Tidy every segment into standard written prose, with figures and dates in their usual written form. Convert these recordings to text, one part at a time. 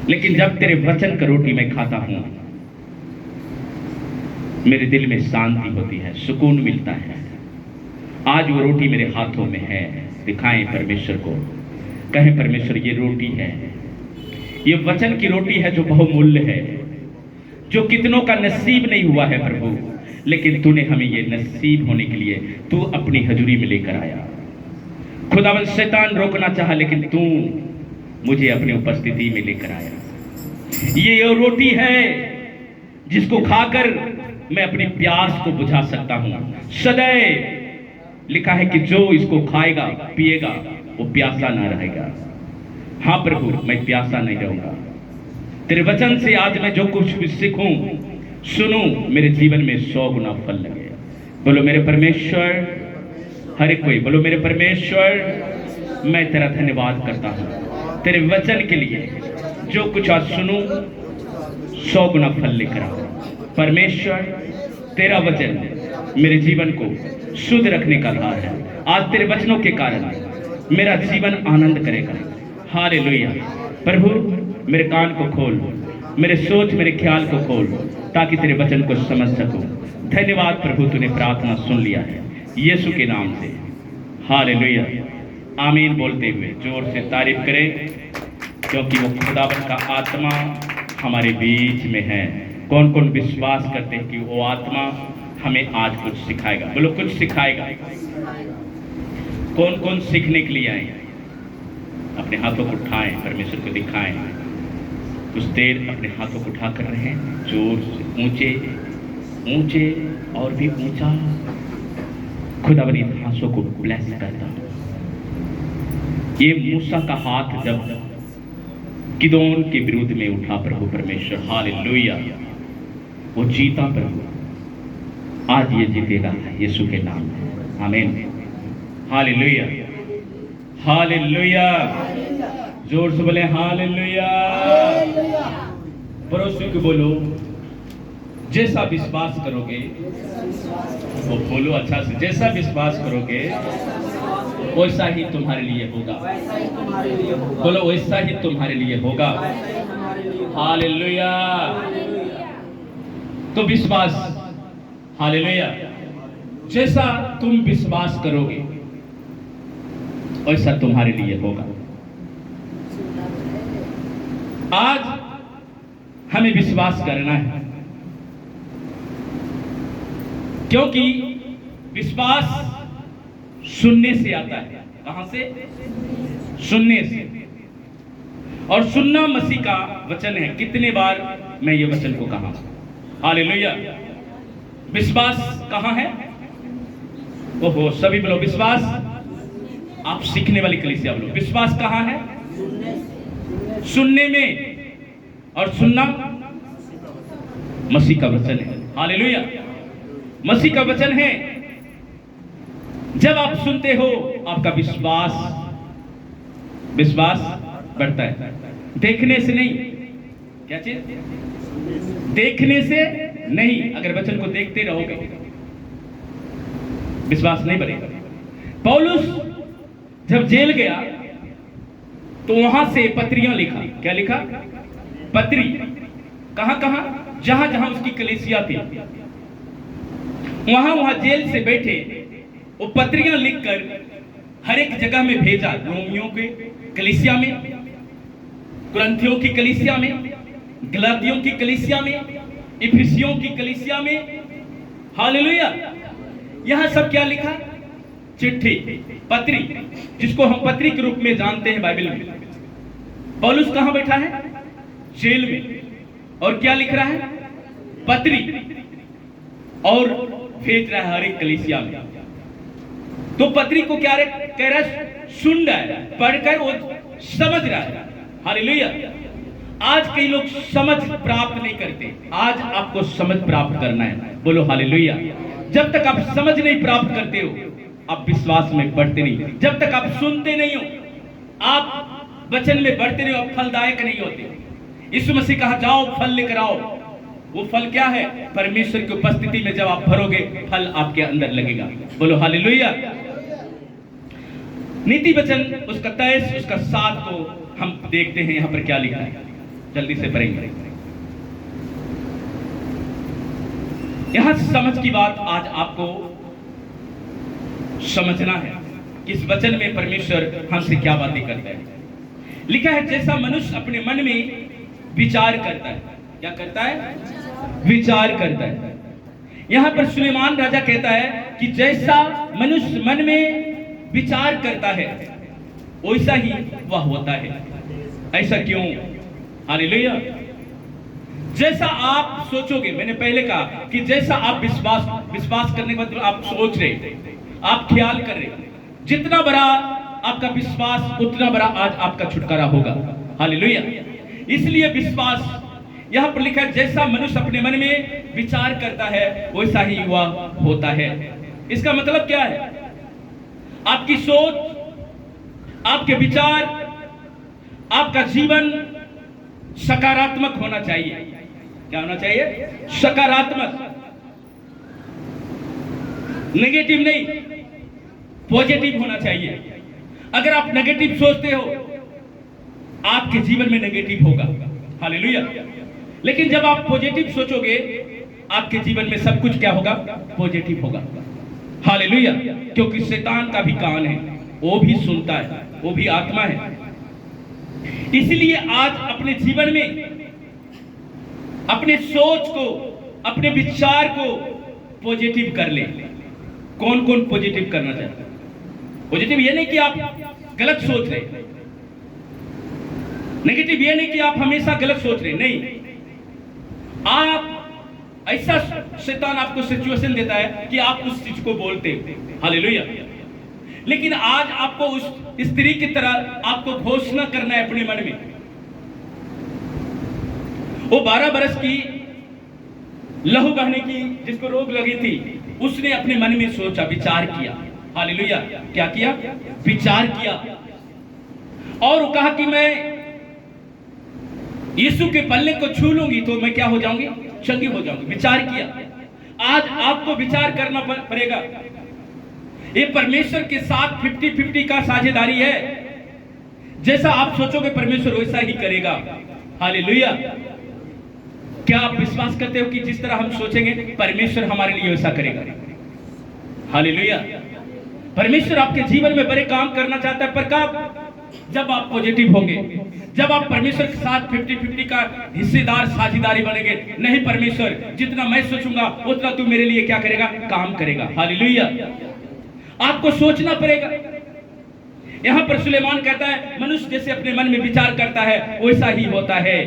लेकिन जब तेरे वचन का रोटी मैं खाता हूं, मेरे दिल में शांति होती है, सुकून मिलता है। आज वो रोटी मेरे हाथों में है। दिखाएं परमेश्वर को, कहें परमेश्वर ये रोटी है, ये वचन की रोटी है जो बहुमूल्य है, जो कितनों का नसीब नहीं हुआ है प्रभु, लेकिन तूने हमें ये नसीब होने के लिए तू अपनी हजूरी में लेकर आया। खुदावंद शैतान रोकना चाहा, लेकिन तू मुझे अपनी उपस्थिति में लेकर आया। ये रोटी है जिसको खाकर मैं अपनी प्यास को बुझा सकता हूं। सदैव लिखा है कि जो इसको खाएगा पिएगा वो प्यासा ना रहेगा। हाँ प्रभु, मैं प्यासा नहीं रहूंगा। तेरे वचन से आज मैं जो कुछ भी सीखूं सुनूं, मेरे जीवन में 100 गुना फल लगे। बोलो मेरे परमेश्वर, हर एक कोई बोलो मेरे परमेश्वर, मैं तेरा धन्यवाद करता हूं तेरे वचन के लिए। जो कुछ आज सुनूं 100 गुना फल लेकर आओ। परमेश्वर, तेरा वचन मेरे जीवन को शुद्ध रखने का आधार है। आज तेरे वचनों के कारण मेरा जीवन आनंद करेगा। हालेलुया। प्रभु मेरे कान को खोल, मेरे सोच मेरे ख्याल को खोल, ताकि तेरे वचन को समझ सकूं। धन्यवाद प्रभु, तूने प्रार्थना सुन लिया है यीशु के नाम से। हालेलुया। आमीन बोलते हुए जोर से तारीफ करें, क्योंकि वो खुदावंद का आत्मा हमारे बीच में है। कौन कौन विश्वास करते हैं कि वो आत्मा हमें आज कुछ सिखाएगा? बोलो कुछ सिखाएगा। कौन कौन सीखने के लिए आए? अपने हाथों को उठाएं, परमेश्वर को दिखाएं। कुछ देर अपने हाथों को उठा कर रहे हैं, जोर से ऊंचे ऊंचे और भी ऊंचा। खुदावंद इन हाथों को ब्लेस करता हूं। ये मूसा का हाथ जब किदोन के विरुद्ध में उठा प्रभु परमेश्वर, हालेलुया, वो जीता प्रभु। आज ये जीतेगा यीशु के नाम में। आमीन। Hallelujah, hallelujah. जोर से बोले हालेलुया। पड़ोसी को बोलो, जैसा विश्वास करोगे वो बोलो अच्छा से, जैसा विश्वास करोगे वैसा ही तुम्हारे लिए होगा। बोलो वैसा ही तुम्हारे लिए होगा। हालेलुया। तो विश्वास, हालेलुया, जैसा तुम विश्वास करोगे वैसा तुम्हारे लिए होगा। आज हमें विश्वास करना है, क्योंकि विश्वास सुनने से आता है। कहां से? सुनने से। और सुनना मसीह का वचन है। कितने बार मैं ये वचन को कहा। हालेलुया। विश्वास कहां है? ओहो, सभी बोलो विश्वास। आप सीखने वाली कलीसिया बोलो, विश्वास कहां है? सुनने में। और सुनना मसीह का वचन है। हालेलुया। मसीह का वचन है। जब आप सुनते हो आपका विश्वास बढ़ता है। देखने से नहीं। क्या चीज? देखने से नहीं। अगर वचन को देखते रहोगे विश्वास नहीं बढ़ेगा। पौलुस जब जेल गया तो वहां से पत्रियां लिखा। क्या लिखा? पत्री। कहां कहां? जहां जहां उसकी कलीसिया थी, वहां जेल से बैठे वो पत्रियां लिखकर हर एक जगह में भेजा। रोमियों के कलीसिया में, कुरिन्थियों की कलीसिया में, गलातियों की कलीसिया में, इफिसियों की कलीसिया में। हालेलुया। यहां सब क्या लिखा? चिट्ठी, पत्री, जिसको हम पत्री के रूप में जानते हैं बाइबल में। पौलुस कहां बैठा है? जेल में। और क्या लिख रहा है? पत्री। और भेज रहा है हर एक कलीसिया में। तो पत्री को क्या कह रहा है? सुन रहा है, पढ़कर वो समझ रहा है। हालेलुया। आज कई लोग समझ प्राप्त नहीं करते। आज आपको समझ प्राप्त करना है। बोलो हालेलुया। जब तक आप समझ नहीं प्राप्त करते हो आप विश्वास में बढ़ते नहीं। जब तक आप सुनते नहीं हो, आप वचन में बढ़ते नहीं हो, आप फलदायक नहीं होते। यीशु मसीह कहा जाओ फल लेकर आओ। वो फल क्या है? परमेश्वर की उपस्थिति में जब आप भरोगे फल आपके अंदर लगेगा। बोलो हालेलुया। नीति वचन उसका 23 उसका 7 को हम देखते हैं। यहां पर क्या लिखा है? जल्दी से पढ़ेंगे। यहां समझ की बात आज आपको समझना है कि इस वचन में परमेश्वर हमसे क्या बातें करता है। लिखा है, जैसा मनुष्य अपने मन में विचार करता है, क्या करता है? विचार करता है। यहां पर सुलेमान राजा कहता है कि जैसा मनुष्य मन में विचार करता है वैसा ही वह होता है। ऐसा क्यों? हालेलुया। जैसा आप सोचोगे, मैंने पहले कहा कि जैसा आप विश्वास करने के बाद आप सोच रहे, आप ख्याल कर रहे, जितना बड़ा आपका विश्वास उतना बड़ा आज आपका छुटकारा होगा। हालेलुया। इसलिए विश्वास यहां पर लिखा है, जैसा मनुष्य अपने मन में विचार करता है वैसा ही वह होता है। इसका मतलब क्या है? आपकी सोच, आपके विचार, आपका जीवन सकारात्मक होना चाहिए। क्या होना चाहिए? सकारात्मक, नेगेटिव नहीं, पॉजिटिव होना चाहिए। अगर आप नेगेटिव सोचते हो आपके जीवन में नेगेटिव होगा। हालेलुया। लेकिन जब आप पॉजिटिव सोचोगे आपके जीवन में सब कुछ क्या होगा? पॉजिटिव होगा। हालेलुया। क्योंकि शैतान का भी कान है, वो भी सुनता है, वो भी आत्मा है। इसलिए आज अपने जीवन में अपने सोच को, अपने विचार को पॉजिटिव कर ले। कौन कौन पॉजिटिव करना चाहता है? पॉजिटिव ये नहीं कि आप गलत सोच रहे, नेगेटिव ये नहीं कि आप हमेशा गलत सोच रहे, नहीं। आप ऐसा शैतान आपको सिचुएशन देता है कि आप उस चीज को बोलते हो। हालेलुया। लेकिन आज आपको उस स्त्री की तरह आपको घोषणा करना है अपने मन में। वो 12 बरस की लहू बहने की जिसको रोग लगी थी, उसने अपने मन में सोचा, विचार किया। हालेलुया। क्या किया? विचार किया। और वो कहा कि मैं यीशु के पल्ले को छू लूंगी तो मैं क्या हो जाऊंगी? चंगी हो जाऊंगी। विचार किया। आज आपको विचार करना पड़ेगा। ये परमेश्वर के साथ 50-50 का साझेदारी है। जैसा आप सोचोगे परमेश्वर वैसा ही करेगा। हालेलुया। क्या आप विश्वास करते हो कि जिस तरह हम सोचेंगे परमेश्वर हमारे लिए वैसा करेगा? हालेलुया। परमेश्वर आपके जीवन में बड़े काम करना चाहता है, पर कब? जब आप पॉजिटिव होंगे, जब आप परमेश्वर के साथ 50-50 का हिस्सेदार, साझेदारी बनेंगे। नहीं, परमेश्वर जितना मैं सोचूंगा उतना तू मेरे लिए क्या करेगा? काम करेगा। हालेलुया। आपको सोचना पड़ेगा। यहां पर सुलेमान कहता है, मनुष्य जैसे अपने मन में विचार करता है वैसा ही होता है।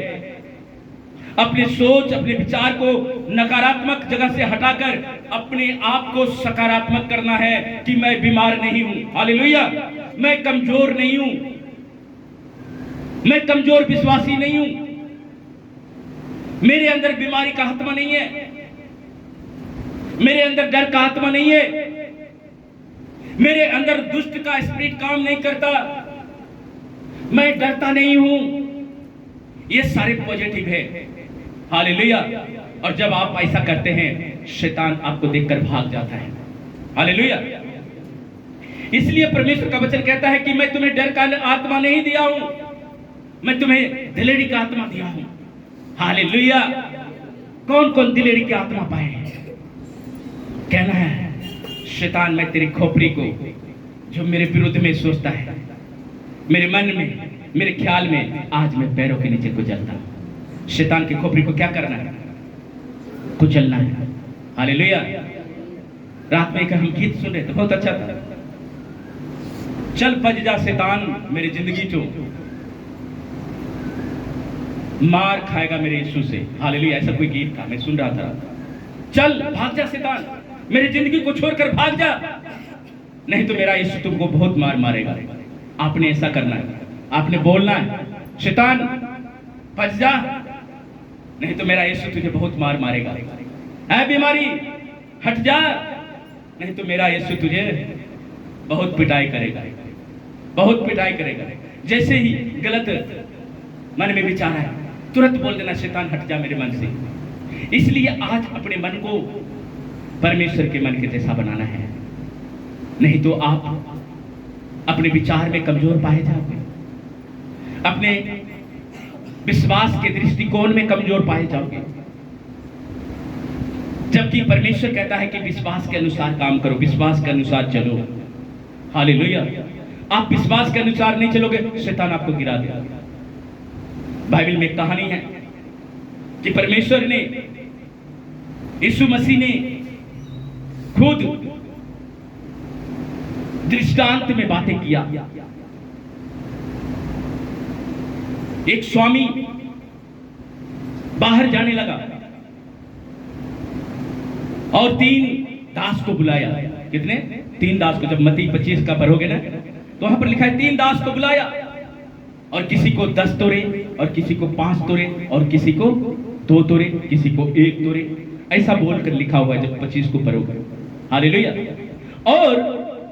अपने सोच, अपने विचार को नकारात्मक जगह से हटाकर अपने आप को सकारात्मक करना है कि मैं बीमार नहीं हूं। हालेलुया। मैं कमजोर नहीं हूं, मैं कमजोर विश्वासी नहीं हूं, मेरे अंदर बीमारी का आत्मा नहीं है, मेरे अंदर डर का आत्मा नहीं है, मेरे अंदर दुष्ट का स्पिरिट काम नहीं करता, मैं डरता नहीं हूं। ये सारे पॉजिटिव है। हालेलुया। और जब आप ऐसा करते हैं शैतान आपको देखकर भाग जाता है। हालेलुया। इसलिए परमेश्वर का वचन कहता है कि मैं तुम्हें डर का आत्मा नहीं दिया हूं, मैं तुम्हें दिलेरी का आत्मा दिया हूं। हालेलुया। कौन कौन दिलेरी की आत्मा पाए? कहना है, शैतान मैं तेरी खोपड़ी को जो मेरे विरुद्ध में सोचता है, मेरे मन में, मेरे ख्याल में, आज मैं पैरों के नीचे कुचलता हूं। शैतान की खोपड़ी को क्या करना है? कुचलना है। हालेलुया। रात में एक हम गीत सुने तो बहुत अच्छा था, चल भज जा शैतान मेरी जिंदगी चो, मार खाएगा मेरे यीशु से। हालेलुया। ऐसा कोई गीत था, मैं सुन रहा था। चल भाग जा शैतान, मेरी जिंदगी को छोड़कर भाग जा, नहीं तो मेरा यीशु तुमको बहुत मार मारेगा। आपने ऐसा करना है, आपने बोलना है, शैतान भज जा, नहीं तो मेरा यीशु तुझे बहुत मार मारेगा। ऐ बीमारी हट जा, नहीं तो मेरा यीशु तुझे बहुत पिटाई करेगा, बहुत पिटाई करेगा। जैसे ही गलत मन में विचार है तुरंत बोल देना, शैतान हट जा मेरे मन से। इसलिए आज अपने मन को परमेश्वर के मन के जैसा बनाना है, नहीं तो आप अपने विचार में कमजोर पाए जाओगे, अपने विश्वास के दृष्टिकोण में कमजोर पाए जाओगे। जबकि परमेश्वर कहता है कि विश्वास के अनुसार काम करो, विश्वास के अनुसार चलो। हालेलुया। आप विश्वास के अनुसार नहीं चलोगे, शैतान आपको गिरा देगा। बाइबल में एक कहानी है कि परमेश्वर ने, यीशु मसीह ने खुद दृष्टांत में बातें किया। एक स्वामी बाहर जाने लगा और 3 दास को बुलाया। कितने? 3 दास को। जब मत्ती 25 का पढ़ोगे ना तो वहां पर लिखा है 3 दास को बुलाया, और किसी को 10 तोरे, और किसी को 5 तोरे, और किसी को 2 तोरे, किसी को 1 तोरे, ऐसा बोलकर लिखा हुआ है जब 25 को पढ़ोगे। हालेलुया। और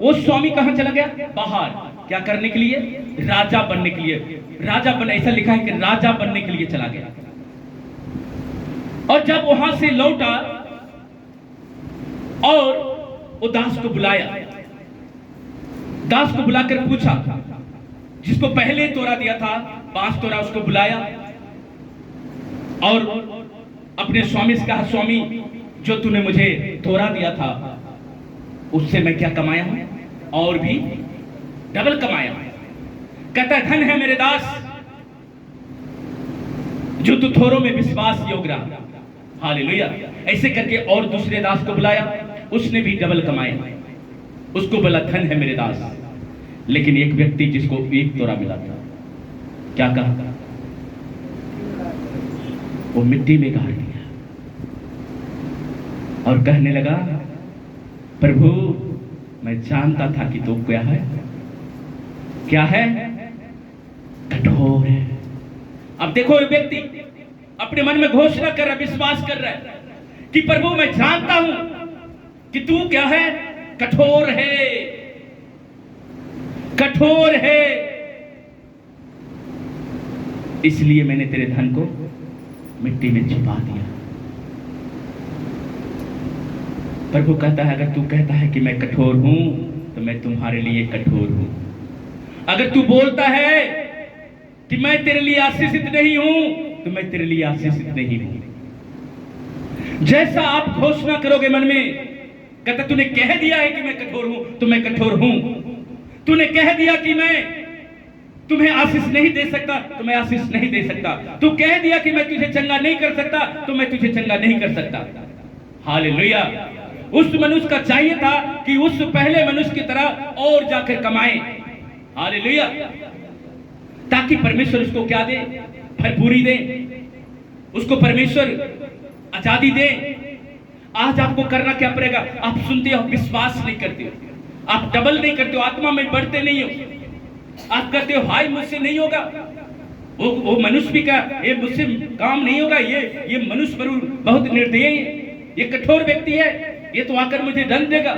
वो स्वामी कहां चला गया? बाहर। क्या करने के लिए? राजा बनने के लिए। राजा बनने, ऐसा लिखा है कि राजा बनने के लिए चला गया। और जब वहां से लौटा और वो दास को बुलाया, दास को बुलाकर पूछा, जिसको पहले तोरा दिया था 5 तोरा, उसको बुलाया और अपने स्वामी से कहा, स्वामी जो तूने मुझे तोरा दिया था उससे मैं क्या कमाया हूं? और भी डबल कमाया। कहता है, धन है मेरे दास जो तू थोरों में विश्वास योग्य रहा। हालेलुया। ऐसे करके और दूसरे दास को बुलाया, उसने भी डबल कमाया। उसको बोला, धन है मेरे दास। लेकिन एक व्यक्ति जिसको 1 तोरा मिला था, क्या कहा? वो मिट्टी में गाड़ दिया और कहने लगा, प्रभु मैं जानता था कि तू क्या है, क्या है? कठोर है। अब देखो, ये व्यक्ति अपने मन में घोषणा कर रहा, विश्वास कर रहा है कि प्रभु मैं जानता हूं कि तू क्या है? कठोर है, कठोर है, इसलिए मैंने तेरे धन को मिट्टी में छिपा दिया। प्रभु कहता है, अगर तू कहता है कि मैं कठोर हूं तो मैं तुम्हारे लिए कठोर हूं। अगर तू बोलता है कि मैं तेरे लिए आशीषित नहीं हूं तो मैं तेरे लिए आशीषित नहीं हूं। जैसा आप घोषणा करोगे मन में, कहता तूने कह दिया है कि मैं कठोर हूं तो मैं कठोर हूं। तूने कह दिया कि मैं तुम्हें आशीष नहीं दे सकता तो मैं आशीष नहीं दे सकता। तू कह दिया कि मैं तुझे चंगा नहीं कर सकता तो मैं तुझे चंगा नहीं कर सकता। हालेलुया। उस मनुष्य का चाहिए था कि उस पहले मनुष्य की तरह और जाकर कमाए। हालेलुया। ताकि परमेश्वर उसको क्या दे? भरपूरी दे, उसको परमेश्वर आजादी दे। आज आपको करना क्या पड़ेगा? आप सुनते हो, विश्वास नहीं करते हो, आप डबल नहीं करते हो, आत्मा में बढ़ते नहीं हो। आप कहते हो, हाय मुझसे नहीं होगा, वो मनुष्य भी का ये मुझसे काम नहीं होगा, ये मनुष्य बहुत निर्दयी है, ये कठोर व्यक्ति है, ये तो आकर मुझे दंड देगा।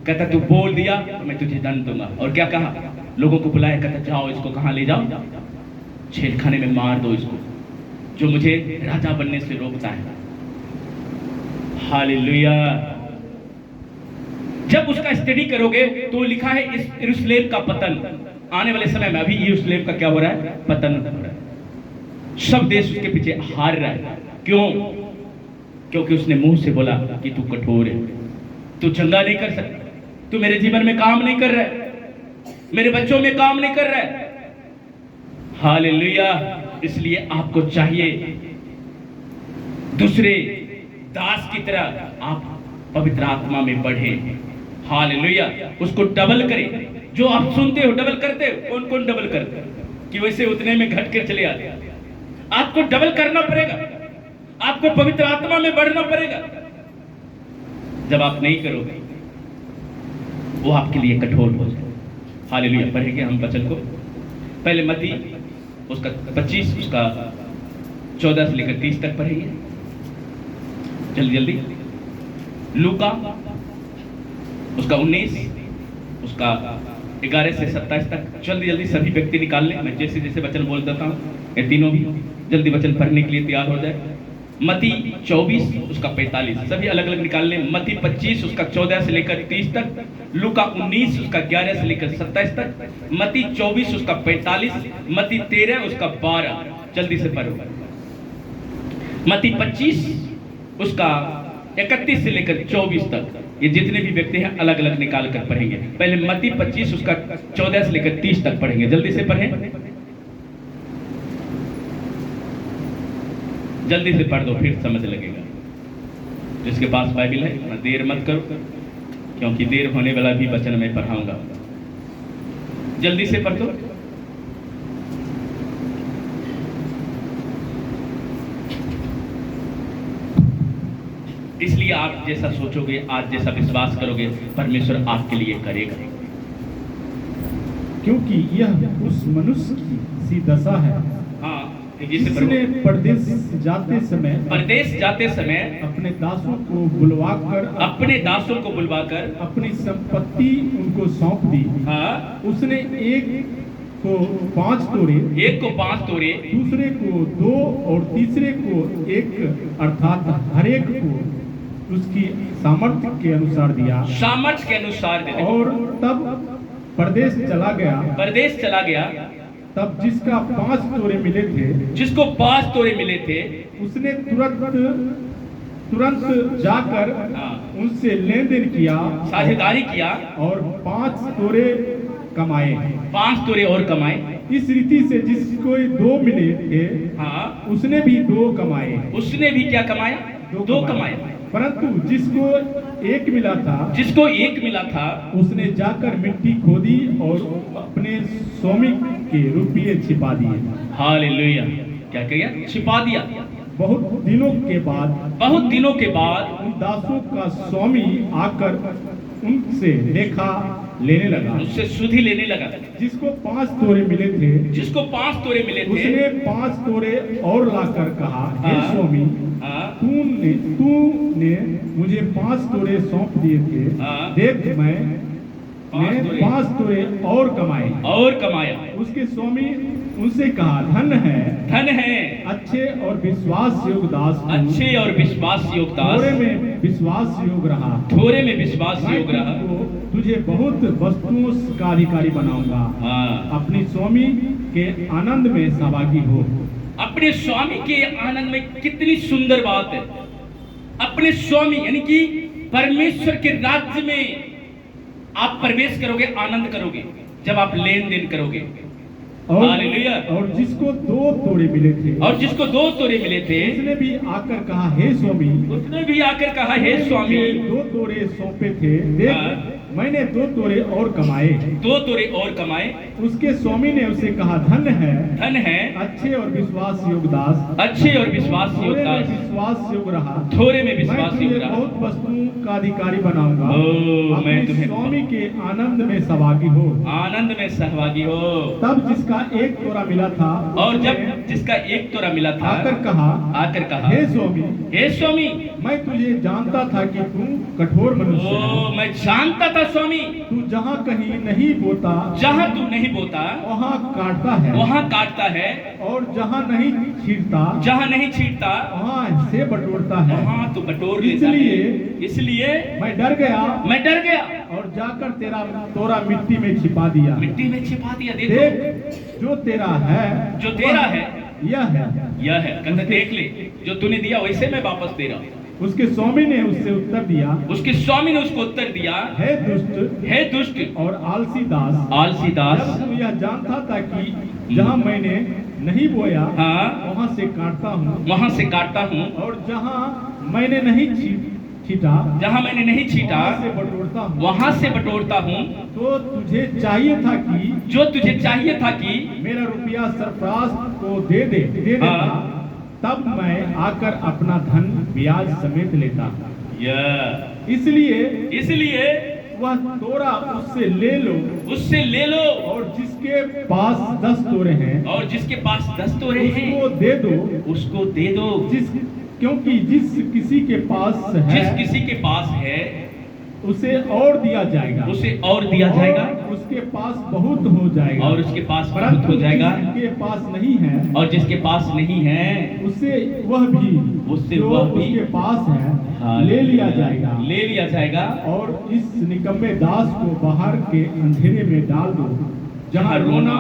कहता तू बोल दिया तो मैं तुझे दंड दूंगा। और क्या कहा? लोगों को बुलाया, कहता जाओ इसको कहां ले जाओ? छेलखाने में मार दो इसको, जो मुझे राजा बनने से रोकता है। हालेलुया। जब उसका स्टडी करोगे तो लिखा है यरूशलेम का पतन। आने वाले समय में अभी यरूशलेम का क्या हो रहा है? पतन हो रहा है। सब देश उसके पीछे हार रहा है। क्यों? क्योंकि उसने मुंह से बोला कि तू कठोर है, तू चंगा नहीं कर सकता, तू मेरे जीवन में काम नहीं कर रहा है, मेरे बच्चों में काम नहीं कर रहा है। हालेलुया। इसलिए आपको चाहिए दूसरे दास की तरह आप पवित्र आत्मा में बढ़े। हालेलुया। उसको डबल करें। जो आप सुनते हो डबल करते हो। कौन कौन डबल करते हो कि वैसे उतने में घट कर चले आते? आपको डबल करना पड़ेगा, आपको पवित्र आत्मा में बढ़ना पड़ेगा। जब आप नहीं करोगे वो आपके लिए कठोर हो जाए। हालेलुया। पढ़ेंगे हम वचन को। पहले मत्ती उसका 25 उसका 14 से लेकर 30 तक पढ़ेंगे, जल्दी जल्दी। लूका उसका 19 उसका 11 से 27 तक जल्दी जल्दी सभी व्यक्ति निकाल लें। मैं जैसे जैसे वचन बोल देता हूँ, ये तीनों भी जल्दी वचन पढ़ने के लिए तैयार हो जाए। मत्ती 24 उसका 45 सभी अलग अलग निकाल लें। मत्ती 25 उसका 14 से लेकर 30 तक, लूका 19 उसका 11 से लेकर 27 तक, मत्ती 24 उसका 45, मत्ती 13 उसका 12। जल्दी से पढ़ो। मत्ती 25 उसका 31 से लेकर 24 तक, ये जितने भी व्यक्ति हैं अलग अलग निकाल कर पढ़ेंगे। पहले मत्ती 25 उसका 14 से लेकर 30 तक पढ़ेंगे। जल्दी से पढ़ें, जल्दी से पढ़ दो, फिर समझ लगेगा। जिसके पास बाइबल है ना, देर मत करो, क्योंकि देर होने वाला भी वचन मैं पढ़ाऊंगा। जल्दी से पढ़ दो। इसलिए आप जैसा सोचोगे, आज जैसा विश्वास करोगे, परमेश्वर आपके लिए करेगा। क्योंकि यह उस मनुष्य की सी दशा है हाँ, जिसने परदेश जाते समय अपने दासों को बुलवाकर अपनी संपत्ति उनको सौंप दी। हाँ, उसने एक को 5 तोड़े, दूसरे को 2 और तीसरे को 1, अर्थात हर एक को उसकी सामर्थ्य के अनुसार दिया। और तब परदेश चला गया। तब जिसका 5 तोड़े मिले थे, उसने तुरंत जाकर उनसे लेन देन किया, साझेदारी किया और 5 तोड़े कमाए। 5 तोड़े और कमाए। इस रीति से जिसको 2 मिले थे, हाँ, उसने भी 2 कमाए। उसने भी क्या कमाया? 2 कमाए। परंतु जिसको 1 मिला था, उसने जाकर मिट्टी खोदी और अपने स्वामी के रुपये छिपा दिए। हालेलुया। क्या किया? छिपा दिया। बहुत दिनों के बाद उन दासों का स्वामी आकर उनसे लेखा लेने लगा, उससे सुधि लेने लगा। जिसको 5 तोड़े मिले थे, उसने 5 तोड़े और लाकर कहा, हे स्वामी, तूने मुझे 5 तोड़े सौंप दिए थे। देख, मैंने 5 तोड़े और कमाया। उसके स्वामी उनसे कहा, धन है अच्छे और विश्वास योग्य दास, थोड़े में विश्वास योग्य रहा, तुझे बहुत वस्तुओं का अधिकारी बनाऊंगा। अपनी स्वामी के आनंद में सहभागी हो। अपने स्वामी के आनंद में कितनी सुंदर बात है। अपने स्वामी यानी कि परमेश्वर के राज्य में आप प्रवेश करोगे, आनंद करोगे जब आप लेन देन करोगे। और जिसको 2 तोड़े मिले थे, उसने भी आकर कहा, हे स्वामी, 2 तोड़े सौंपे थे। देख, मैंने 2 तोड़े और कमाए। उसके स्वामी ने उसे कहा, धन है अच्छे और विश्वास योग्य दास, विश्वास योग्य रहा, बहुत वस्तुओं का अधिकारी बनाऊंगा। अपने स्वामी के आनंद में सहभागी हो। तब जिसका 1 तोड़ा मिला था, और जब जिसका 1 तोड़ा मिला था, आकर कहा, हे स्वामी, मैं तुझे जानता था कि तू कठोर मनुष्य है। मैं जानता था स्वामी, तू जहाँ कहीं नहीं बोता, वहाँ काटता है, और जहाँ नहीं छींटता, वहाँ से बटोरता है। वहाँ तो बटोर इसलिए मैं डर गया और जाकर तेरा तोड़ा मिट्टी में छिपा दिया। देख, जो तेरा है यह है। कहता, देख ले, जो तूने दिया वैसे मैं वापस दे रहा हूँ। उसके स्वामी ने उसको उत्तर दिया, हे दुष्ट और आलसी दास, जब तू यह जानता था कि जहाँ मैंने नहीं बोया, वहाँ से काटता हूँ, और जहाँ मैंने नहीं छीटा, वहाँ से बटोरता हूँ। तो तुझे चाहिए था कि मेरा रुपया सरफराज को दे देता, तब मैं आकर अपना धन ब्याज समेत लेता। इसलिए वह तोड़ा उससे ले लो, और जिसके पास 10 तोड़े हैं, उसको दे दो। क्योंकि जिस किसी के पास है, उसे और दिया जाएगा, उसके पास बहुत हो जाएगा, और उसके पास बहुत हो जाएगा। जिसके पास नहीं है, और जिसके पास नहीं है, उससे वह भी उसके पास है ले लिया जाएगा। और इस निकम्मे दास को बाहर के अंधेरे में डाल दो, जहाँ रोना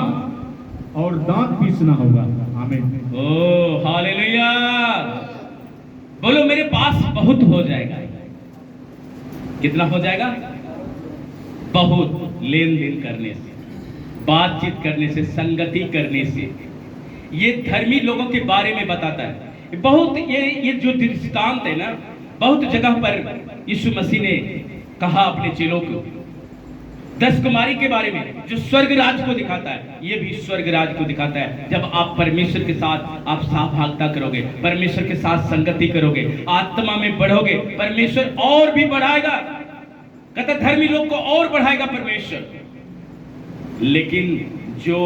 और दांत पीसना होगा। आमीन। बोलो मेरे पास बहुत हो जाएगा। कितना हो जाएगा? बहुत। लेन देन करने से, बातचीत करने से, संगति करने से। ये धर्मी लोगों के बारे में बताता है। बहुत ये जो दृष्टांत है ना, बहुत जगह पर यीशु मसीह ने कहा अपने चेलों को। 10 कुमारी के बारे में जो स्वर्ग राज को दिखाता है, ये भी स्वर्ग राज को दिखाता है। जब आप परमेश्वर के साथ आप सहभागिता करोगे, परमेश्वर के साथ संगति करोगे, आत्मा में बढ़ोगे, परमेश्वर और भी बढ़ाएगा। कहता धर्मी लोग को और बढ़ाएगा परमेश्वर। लेकिन जो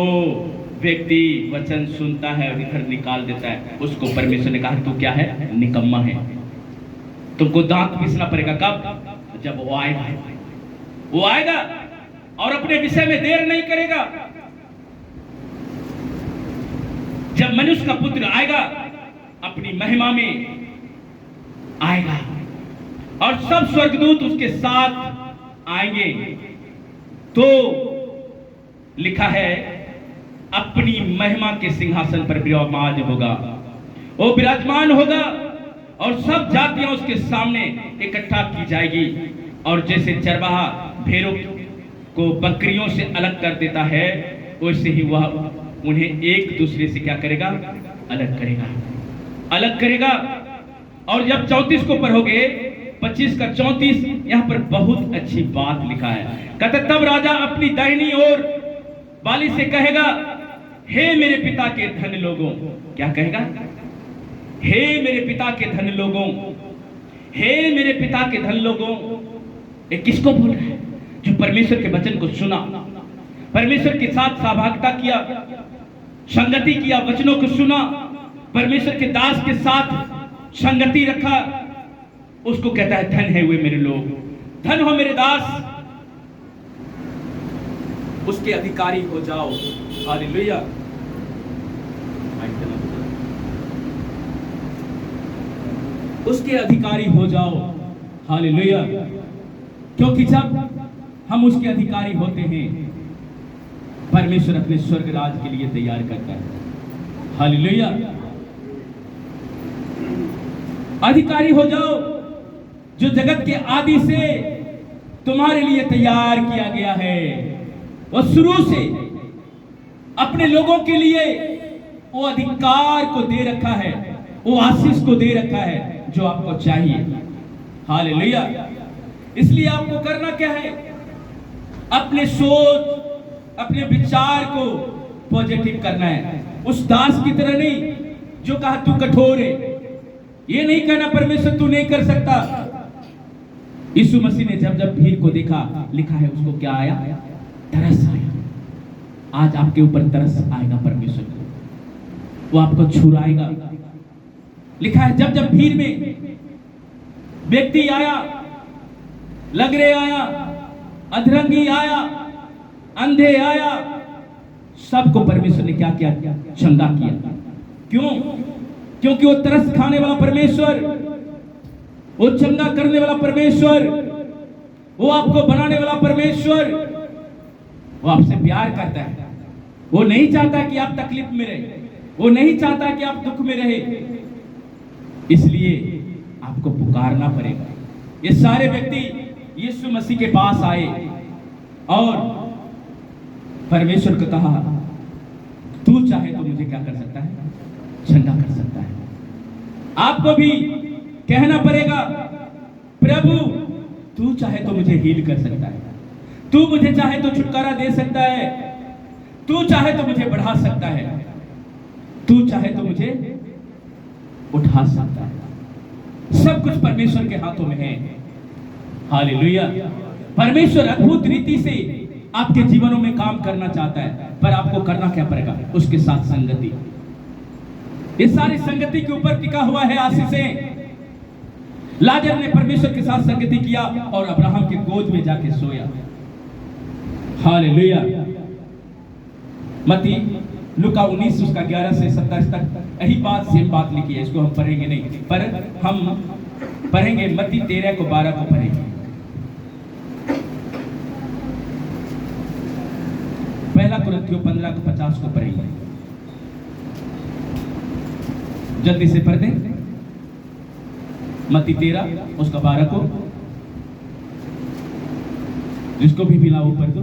व्यक्ति वचन सुनता है और इधर निकाल देता है, उसको परमेश्वर ने कहा तू क्या है? निकम्मा है। तुमको दांत पीसना पड़ेगा। कब? जब वो आएगा। वो आएगा और अपने विषय में देर नहीं करेगा। जब मनुष्य का पुत्र आएगा अपनी महिमा में आएगा और सब स्वर्गदूत उसके साथ आएंगे, तो लिखा है अपनी महिमा के सिंहासन पर विराजमान होगा। वो विराजमान होगा और सब जातियां उसके सामने इकट्ठा की जाएगी। और जैसे चरवाहा भेड़ों को बकरियों से अलग कर देता है, वैसे ही वह उन्हें एक दूसरे से क्या करेगा? अलग करेगा, अलग करेगा। और जब 34 को पढ़ोगे, 25 का 34, यहां पर बहुत अच्छी बात लिखा है। कहता तब राजा अपनी दाहिनी ओर वाली से कहेगा, हे मेरे पिता के धन लोगों। क्या कहेगा? हे मेरे पिता के धन लोगों, हे मेरे पिता के धन लोगों। ये किसको बोल रहा है? जो परमेश्वर के वचन को सुना, परमेश्वर के साथ सहभागिता किया, संगति किया, वचनों को सुना, परमेश्वर के दास के साथ संगति रखा, उसको कहता है धन है वे मेरे लोग, धन हो मेरे दास, उसके अधिकारी हो जाओ। हालेलुया। उसके अधिकारी हो जाओ। हालेलुया। क्योंकि जब हम उसके अधिकारी होते हैं, परमेश्वर अपने स्वर्ग राज के लिए तैयार करता है। हालेलुया। अधिकारी हो जाओ जो जगत के आदि से तुम्हारे लिए तैयार किया गया है। वो शुरू से अपने लोगों के लिए वो अधिकार को दे रखा है, वो आशीष को दे रखा है जो आपको चाहिए। हालेलुया। इसलिए आपको करना क्या है? अपने सोच, अपने विचार को पॉजिटिव करना है। उस दास की तरह नहीं जो कहा तू कठोर है। ये नहीं कहना परमेश्वर तू नहीं कर सकता। यीशु मसीह ने जब जब भीड़ को देखा, लिखा है उसको क्या आया? तरस आया। आज आपके ऊपर तरस आएगा परमेश्वर को, वो आपको छुड़ाएगा। लिखा है जब जब भीड़ में व्यक्ति आया, लगरे आया, अधरंगी आया, अंधे आया, सबको परमेश्वर ने क्या किया? चंगा किया। क्यों? क्योंकि वो तरस खाने वाला परमेश्वर, वो चंगा करने वाला परमेश्वर, वो आपको बनाने वाला परमेश्वर, वो आपसे प्यार करता है। वो नहीं चाहता कि आप तकलीफ में रहे, वो नहीं चाहता कि आप दुख में रहे। इसलिए आपको पुकारना पड़ेगा। ये सारे व्यक्ति यीशु मसीह के पास आए और परमेश्वर को कहा तू चाहे तो मुझे क्या कर सकता है? चंगा कर सकता है। आपको भी कहना पड़ेगा प्रभु तू चाहे तो मुझे हील कर सकता है, तू मुझे चाहे तो छुटकारा दे सकता है, तू चाहे तो मुझे बढ़ा सकता है, तू चाहे तो मुझे उठा सकता है। सब कुछ परमेश्वर के हाथों में है। हालेलुया। परमेश्वर अद्भुत रीति से आपके जीवनों में काम करना चाहता है, पर आपको करना क्या पड़ेगा? उसके साथ संगति। ये सारी संगति के ऊपर टिका हुआ है आशीषें। लाजर ने परमेश्वर के साथ संगति किया और अब्राहम की गोद में जाके सोया। हालेलुया। मत्ती लूका 19 उसका 11 से 27 तक यही बात सेम बात लिखी है। इसको हम पढ़ेंगे नहीं, पर हम पढ़ेंगे मत्ती 13 को 12 को पढ़ेंगे। पहला कुरिन्थियों 15 को 50 को पढ़ेंगे। जल्दी से पढ़ दें। मत्ती 13 उसका 12 को, जिसको भी मिला वो पढ़ दो।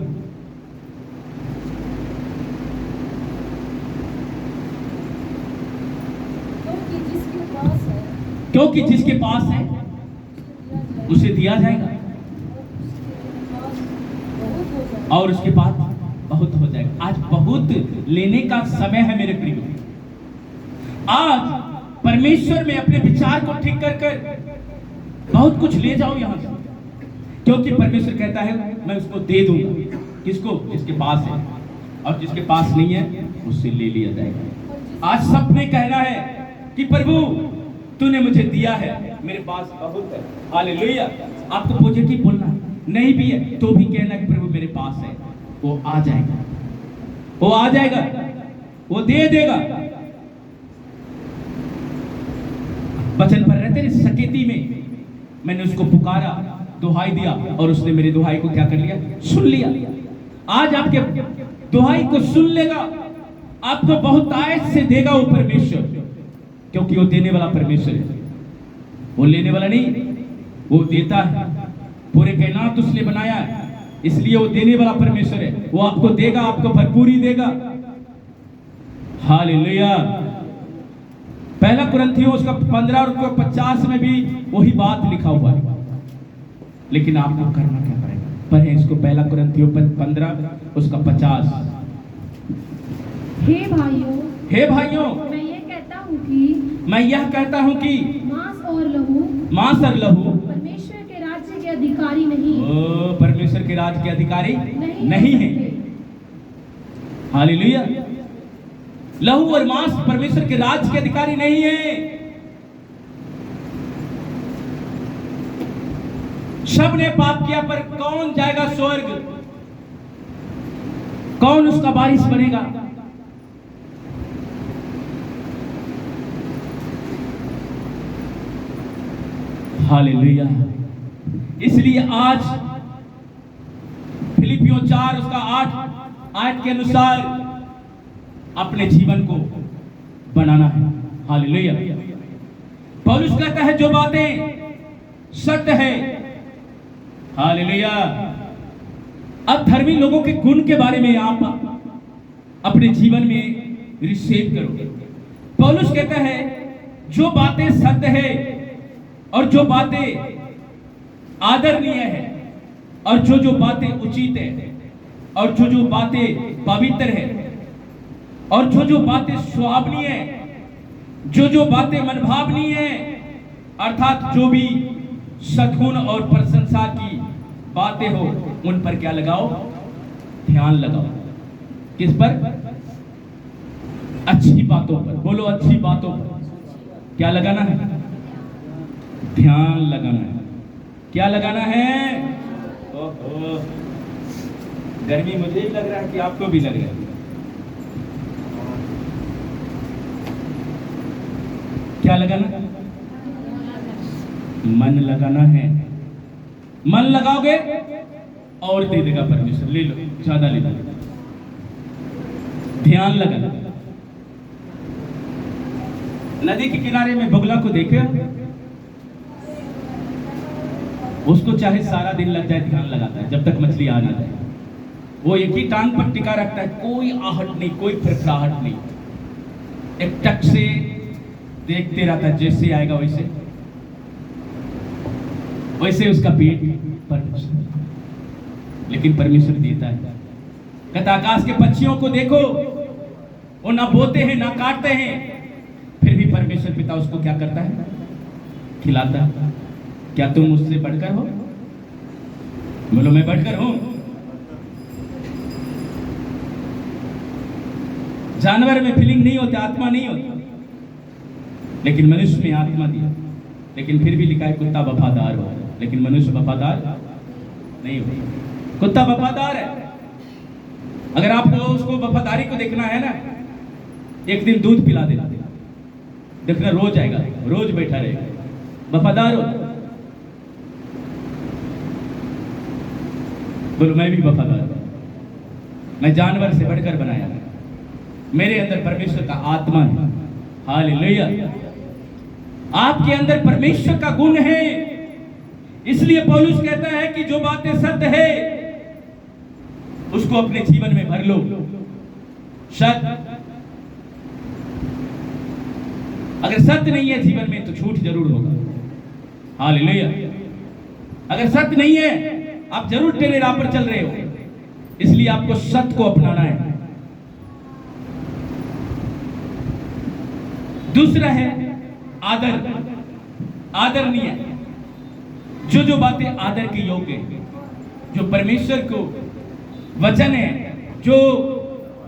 क्योंकि जिसके पास है उसे दिया जाएगा और उसके पास बहुत हो जाएगा। आज बहुत लेने का समय है मेरे प्रियो। आज परमेश्वर में अपने विचार को ठीक कर कर बहुत कुछ ले जाओ यहां से, क्योंकि परमेश्वर कहता है मैं उसको दे दूंगा। किसको? जिसके पास है, और जिसके पास नहीं है उससे ले लिया जाएगा। आज सबने कहना है कि प्रभु तूने मुझे दिया है, मेरे पास बहुत है। हालेलुया। आपको पॉजिटिव बोलना नहीं भी है तो भी कहना कि प्रभु मेरे पास है। वो आ जाएगा, वो आ जाएगा, वो दे देगा। वचन पर रहते हैं सकेती में, मैंने उसको पुकारा, दुहाई दिया और उसने मेरी दुहाई को क्या कर लिया? सुन लिया। आज आपके दुहाई को सुन लेगा, आपको बहुत आयत से देगा वो परमेश्वर, क्योंकि वो देने वाला परमेश्वर है, वो लेने वाला नहीं। वो देता है, पूरे कायनात उसने बनाया है, इसलिए वो देने वाला परमेश्वर है। वो आपको देगा, आपको भरपूरी देगा। हालेलुया। पहला कुरिन्थियों उसका 15 और 50 में भी वही बात लिखा हुआ है, लेकिन आपको करना क्या पड़ेगा? पढ़ें इसको, पहला कुरिन्थियों 15 उसका 50। हे भाइयों, हे भाइयों, मैं यह कहता हूँ कि मांस और लहू परमेश्वर के राज्य के अधिकारी नहीं। परमेश्वर के राज्य के अधिकारी नहीं है। हालेलुया। लहू और मांस परमेश्वर के राज्य के अधिकारी नहीं है। सब ने पाप किया, पर कौन जाएगा स्वर्ग? कौन उसका वारिस बनेगा? हालेलुया। इसलिए आज फिलिपियों 4 उसका 8 आयत के अनुसार अपने जीवन को बनाना है। हालेलुया। पौलुस कहता है जो बातें सत्य है, हालेलुया। अब धर्मी लोगों के गुण के बारे में आप अपने जीवन में रिसीव करोगे। पौलुस कहता है जो बातें सत्य है और जो बातें आदरणीय है और जो बातें उचित है और जो बातें पवित्र है और जो बातें स्वाभनीय है, जो बातें मनभावनीय है, अर्थात जो भी सद्गुण और प्रशंसा की बातें हो, उन पर क्या लगाओ? ध्यान लगाओ। किस पर? अच्छी बातों पर। बोलो, अच्छी बातों पर क्या लगाना है? ध्यान लगाना है। क्या लगाना है? ओहो, गर्मी मुझे ही लग रहा है कि आपको भी लग रहा है। क्या लगाना? मन लगाना है। मन लगाओगे और दे देगा परमेश्वर। ले लो, ज्यादा ले लो। ध्यान लगाना। नदी के किनारे में बगुला को देखे, उसको चाहे सारा दिन लग जाए, ध्यान लगाता है जब तक मछली आ ना जाए। वो एक ही टांग पर टिका रखता है, कोई आहट नहीं, कोई फरफराहट नहीं, एक टक से देखते रहता है। जैसे आएगा वैसे उसका पेट परमेश्वर, लेकिन परमेश्वर देता है। कहता आकाश के पक्षियों को देखो, वो ना बोते हैं ना काटते हैं, फिर भी परमेश्वर पिता उसको क्या करता है? खिलाता है। क्या तुम उससे बढ़कर हो? बोलो, मैं बढ़कर हूं। जानवर में फीलिंग नहीं होती, आत्मा नहीं होती, लेकिन मनुष्य में आत्मा दिया। लेकिन फिर भी लिखा है कुत्ता वफादार हो, लेकिन मनुष्य वफादार नहीं हो। कुत्ता वफादार है। अगर आपको उसको वफादारी को देखना है ना, एक दिन दूध पिला देना, देखना रोज आएगा, रोज बैठा रहेगा। वफादार हो। बोलो, मैं भी वफादार हूं। मैं जानवर से बढ़कर बनाया है। मेरे अंदर परमेश्वर का आत्मा है। हालेलुया। आपके अंदर परमेश्वर का गुण है। इसलिए पौलुस कहता है कि जो बातें सत्य है उसको अपने जीवन में भर लो। सत्य, अगर सत्य नहीं है जीवन में तो झूठ जरूर होगा। हालेलुया। अगर सत्य नहीं है आप जरूर टेढ़े राह पर चल रहे हो। इसलिए आपको सत्य को अपनाना है। दूसरा है आदर, आदरणीय। जो बातें आदर के योग्य है, जो परमेश्वर को वचन है, जो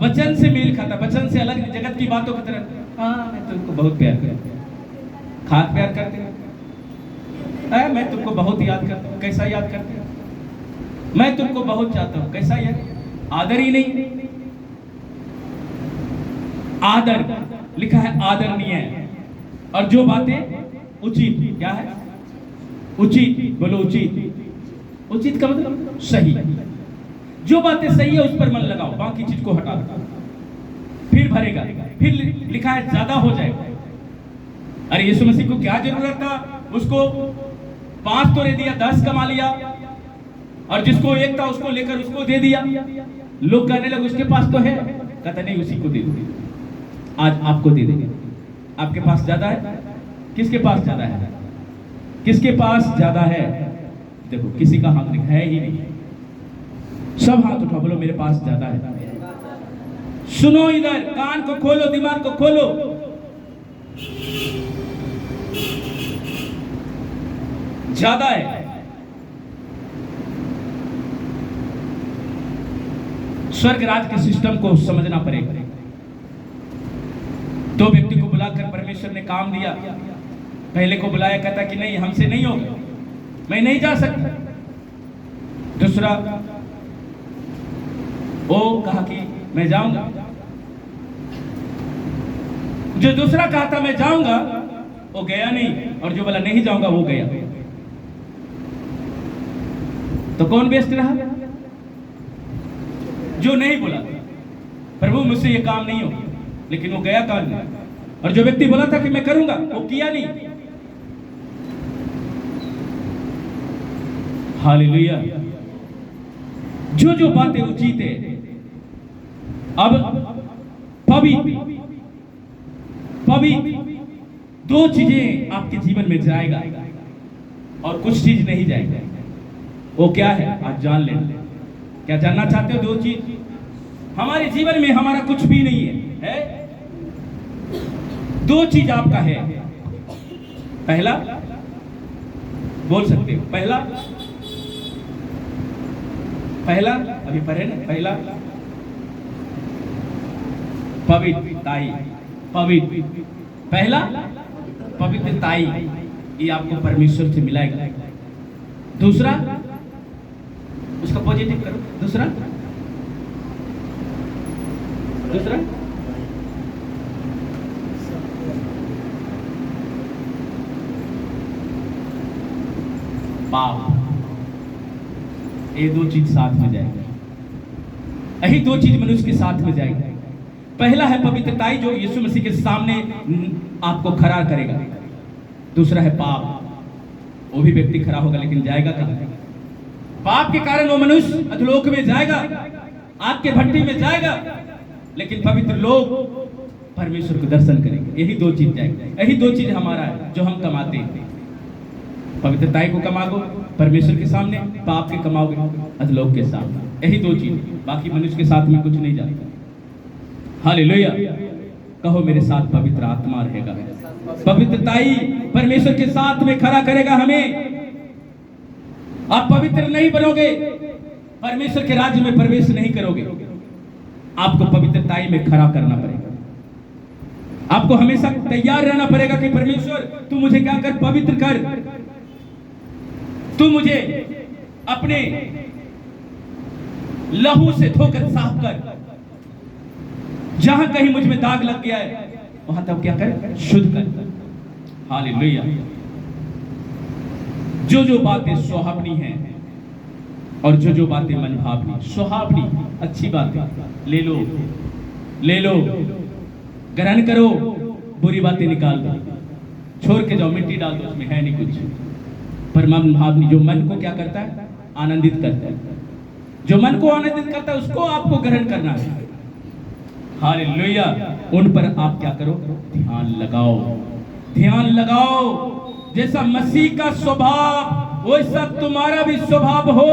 वचन से मेल खाता, वचन से अलग जगत की बातों की तरह, हाँ मैं तुमको बहुत प्यार करता हूं। खास प्यार करते हो? मैं तुमको बहुत याद करता हूं। कैसा याद करते हो? मैं तुमको बहुत चाहता हूं। कैसा याद? आदर ही नहीं। आदर लिखा है आदरणीय है। और जो बातें उचित, क्या है? उचित, बोलो उचित। उचित का मतलब सही। जो बातें सही है उस पर मन लगाओ, बाकी चीज को हटा दो, फिर भरेगा। फिर लिखा है ज्यादा हो जाएगा। अरे यीशु मसीह को क्या जरूरत था? उसको 5 तोड़े दिया, 10 कमा लिया, और जिसको 1 था उसको लेकर उसको दे दिया। लोग कहने लगे उसके पास तो है, कहता नहीं उसी को दे दो। आज आपको दे देंगे। आपके पास ज्यादा है? किसके पास ज्यादा है? किसके पास ज्यादा है? देखो किसी का हाथ है ही नहीं। सब हाथ उठा, बोलो मेरे पास ज्यादा है। सुनो, इधर कान को खोलो, दिमाग को खोलो। ज्यादा है। स्वर्ग राज के सिस्टम को समझना पड़ेगा। 2 व्यक्ति को बुलाकर परमेश्वर ने काम दिया। पहले को बुलाया, कहता कि नहीं हमसे नहीं होगा, मैं नहीं जा सकता। दूसरा वो कहा कि मैं जाऊंगा। जो दूसरा कहा था मैं जाऊंगा वो गया नहीं, और जो बोला नहीं जाऊंगा वो गया। तो कौन बेस्ट रहा? जो नहीं बोला प्रभु मुझसे ये काम नहीं होगा, लेकिन वो गया काम नहीं। और जो व्यक्ति बोला था कि मैं करूंगा वो किया नहीं। हालेलुया। जो बातें उचित है। अब पवित्र 2 चीजें आपके जीवन में जाएगा और कुछ चीज नहीं जाएगा। वो क्या है आज जान लेना। क्या जानना चाहते हो? 2 चीज हमारे जीवन में, हमारा कुछ भी नहीं है, 2 चीज आपका है। पहला बोल सकते हो, पहला अभी पढ़े ना, पहला पवित्रताई। पहला पवित्रताई, ये आपको परमेश्वर से मिलाएगा। दूसरा उसका पॉजिटिव करो। दूसरा पाप। ये 2 चीज साथ में जाएगी। यही 2 चीज मनुष्य के साथ में जाएगी। पहला है पवित्रताई, जो यीशु मसीह के सामने आपको खड़ा करेगा। दूसरा है पाप, वो भी व्यक्ति खड़ा होगा लेकिन जाएगा कहां? पाप के कारण वो मनुष्य अधोलोक में जाएगा, आपके भट्टी में जाएगा, लेकिन पवित्र लोग परमेश्वर को दर्शन करेंगे। यही 2 चीज जाएंगे। यही 2 चीज हमारा है जो हम कमाते हैं। पवित्रताई को कमाओगे परमेश्वर के सामने, पाप के कमाओगे अधोलोक के सामने। यही 2 चीज, बाकी मनुष्य के साथ में कुछ नहीं जाएगा। हालेलुया। कहो मेरे साथ पवित्र आत्मा रहेगा। पवित्रताई परमेश्वर के साथ में खड़ा करेगा हमें। आप पवित्र नहीं बनोगे, परमेश्वर के राज्य में प्रवेश नहीं करोगे। आपको पवित्रताई में खड़ा करना पड़ेगा। आपको हमेशा तैयार रहना पड़ेगा कि परमेश्वर तू मुझे क्या कर? पवित्र कर। तू मुझे अपने लहू से धोकर साफ कर। जहां कहीं मुझ में दाग लग गया है वहां तब क्या कर? शुद्ध कर। हालेलुया। जो बातें सुहावनी हैं और जो बातें मनभावनी। सुहावनी अच्छी बातें ले लो, ग्रहण करो, बुरी बातें निकाल दो। छोड़ के जाओ, मिट्टी डाल दो, उसमें है नहीं कुछ। परम आदमी जो मन को क्या करता है, आनंदित करता है, जो मन को आनंदित करता है उसको आपको ग्रहण करना है। हालेलुया। उन पर आप क्या करो, ध्यान लगाओ, ध्यान लगाओ। जैसा मसीह का स्वभाव वैसा तुम्हारा भी स्वभाव हो।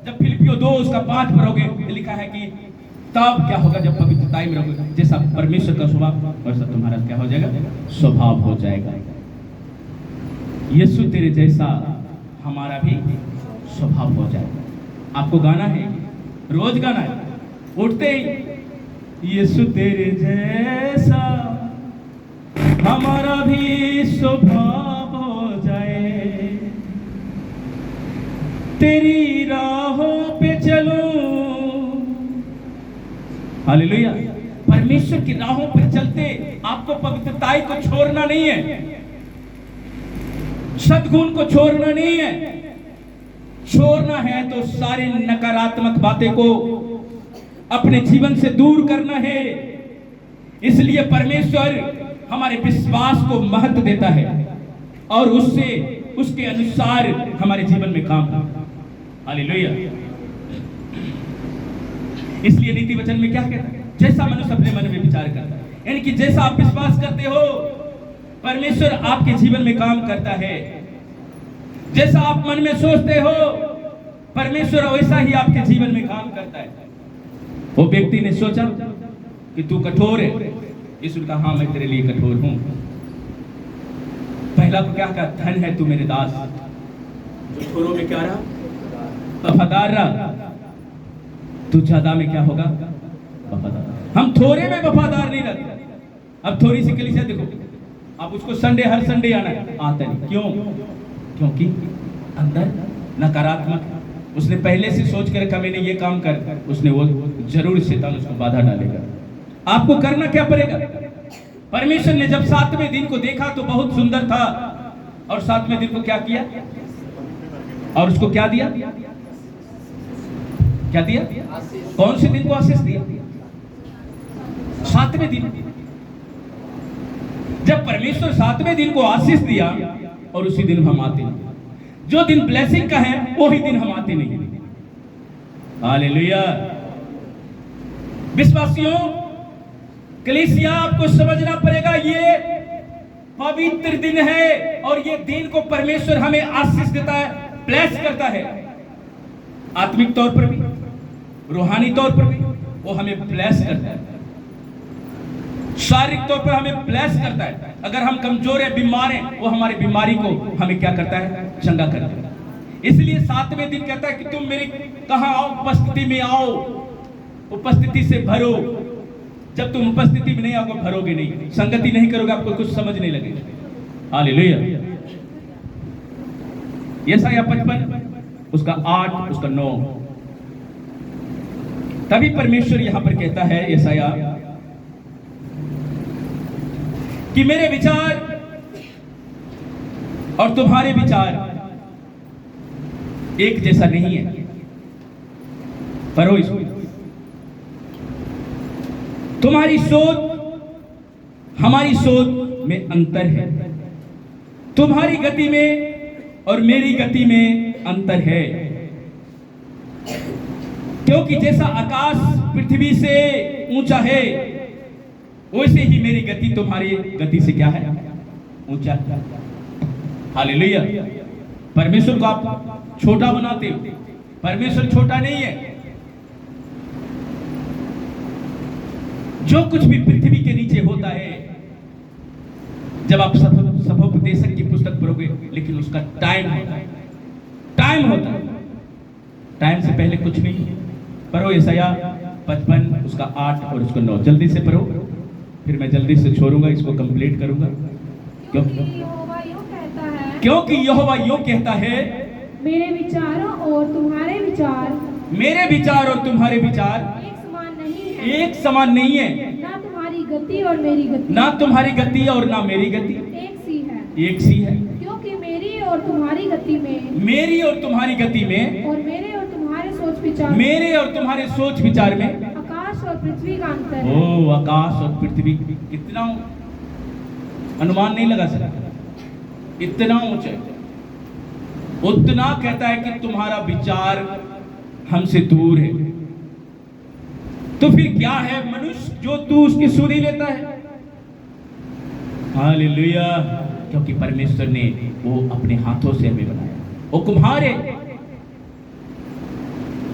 जब फिलिपियों 2 उसका 5 पढ़ोगे, लिखा है कि तब क्या होगा, जब पवित्रताई में रहोगे, जैसा परमेश्वर का स्वभाव वैसा तुम्हारा क्या हो जाएगा, स्वभाव हो जाएगा। यीशु तेरे जैसा हमारा भी स्वभाव हो जाएगा। आपको गाना है, रोज गाना है, उठते ही यीशु तेरे जैसा हमारा भी स्वभाव हो जाए, तेरी राहों पे चलूं। हालेलुया। परमेश्वर की राहों पर चलते आपको पवित्रताई को छोड़ना नहीं है, सद्गुण को छोड़ना नहीं है। छोड़ना है तो सारी नकारात्मक बातें को अपने जीवन से दूर करना है। इसलिए परमेश्वर हमारे विश्वास को महत्व देता है और उससे उसके अनुसार हमारे जीवन में काम करता है। हालेलुया। इसलिए नीति वचन में क्या कहता है, जैसा मनुष्य अपने मन में विचार करता है, यानी कि जैसा आप विश्वास करते हो परमेश्वर आपके जीवन में काम करता है। जैसा आप मन में सोचते हो परमेश्वर वैसा ही आपके जीवन में काम करता है। वो व्यक्ति ने सोचा कि तू कठोर है, यीशु कहा हाँ मैं तेरे लिए कठोर हूं। पहला को क्या कहा, धन है तू मेरे दास, जो थोड़ों में क्या रहा, वफादार रहा, तू ज्यादा में क्या होगा, वफादार। हम थोड़े में वफादार नहीं रहते। अब थोड़ी सी कलीसिया देखो, आप उसको संडे हर संडे आना आता नहीं, क्यों? क्योंकि अंदर नकारात्मक, उसने पहले से सोच कर रखा मैंने ये काम कर, उसने वो जरूर शैतान उसको बाधा डालेगा। आपको करना क्या पड़ेगा? परमेश्वर ने जब 7वें दिन को देखा तो बहुत सुंदर था, और 7वें दिन को क्या किया, और उसको क्या दिया, क्या दिया? कौन से दिन को आशीष दिया? 7वें दिन। जब परमेश्वर 7वें दिन को आशीष दिया और उसी दिन हम आते नहीं, जो दिन ब्लेसिंग का है वही दिन हम आते नहीं। हालेलुया। विश्वासियों, कलीसिया आपको समझना पड़ेगा, ये पवित्र दिन है और ये दिन को परमेश्वर हमें आशीष देता है, ब्लेस करता है। आत्मिक तौर पर भी, रूहानी तौर पर भी वो हमें ब्लेस करता है, शारीरिक तौर पर हमें ब्लेस करता है। अगर हम कमजोर है, बीमार हैं, वो हमारी बीमारी को हमें क्या करता है, चंगा करता है। इसलिए 7वें दिन कहता है कि तुम मेरे कहां आओ, उपस्थिति में आओ, उपस्थिति से भरो। जब तुम उपस्थिति में नहीं आओगे, भरोगे नहीं, संगति नहीं करोगे, आपको कुछ समझ नहीं लगेगा। हालेलुया। यशायाह 55 उसका 8 उसका 9। तभी परमेश्वर यहां पर कहता है यशायाह कि मेरे विचार और तुम्हारे विचार एक जैसा नहीं है। पढ़ो इसको, तुम्हारी सोच हमारी सोच में अंतर है, तुम्हारी गति में और मेरी गति में अंतर है। क्योंकि जैसा आकाश पृथ्वी से ऊंचा है, वैसे ही मेरी गति तुम्हारी गति से क्या है, ऊंचा। हालेलुया। परमेश्वर को आप छोटा बनाते हो, परमेश्वर छोटा नहीं है। जो कुछ भी पृथ्वी के नीचे होता है, जब आप सभोपदेशक की पुस्तक पढ़ोगे, लेकिन उसका टाइम होता है, टाइम होता है, टाइम से पहले कुछ नहीं। पढ़ो यशायाह 55 उसका 8 और उसका 9, जल्दी से पढ़ो, फिर मैं जल्दी से छोड़ूंगा, इसको कंप्लीट करूंगा। क्योंकि यहोवा यूं कहता है, मेरे विचारों और तुम्हारे विचार, मेरे विचार और तुम्हारे विचार एक समान नहीं है, एक समान नहीं है। ना तुम्हारी गति और मेरी गति, ना तुम्हारी गति और ना मेरी गति एक सी है, एक सी है। क्योंकि मेरी और तुम्हारी गति में, मेरी और तुम्हारी गति में, और मेरे और तुम्हारे सोच विचार, मेरे और तुम्हारे सोच विचार में आकाश और पृथ्वी का अंतर है। ओ आकाश और पृथ्वी, कितना अनुमान नहीं लगा सकता, इतना ऊंचा, उतना कहता है कि तुम्हारा विचार हमसे दूर है। तो फिर क्या है मनुष्य जो तू उसकी सुनी लेता है? हालेलुया। क्योंकि परमेश्वर ने वो अपने हाथों से हमें बनाया। वो कुम्हार है,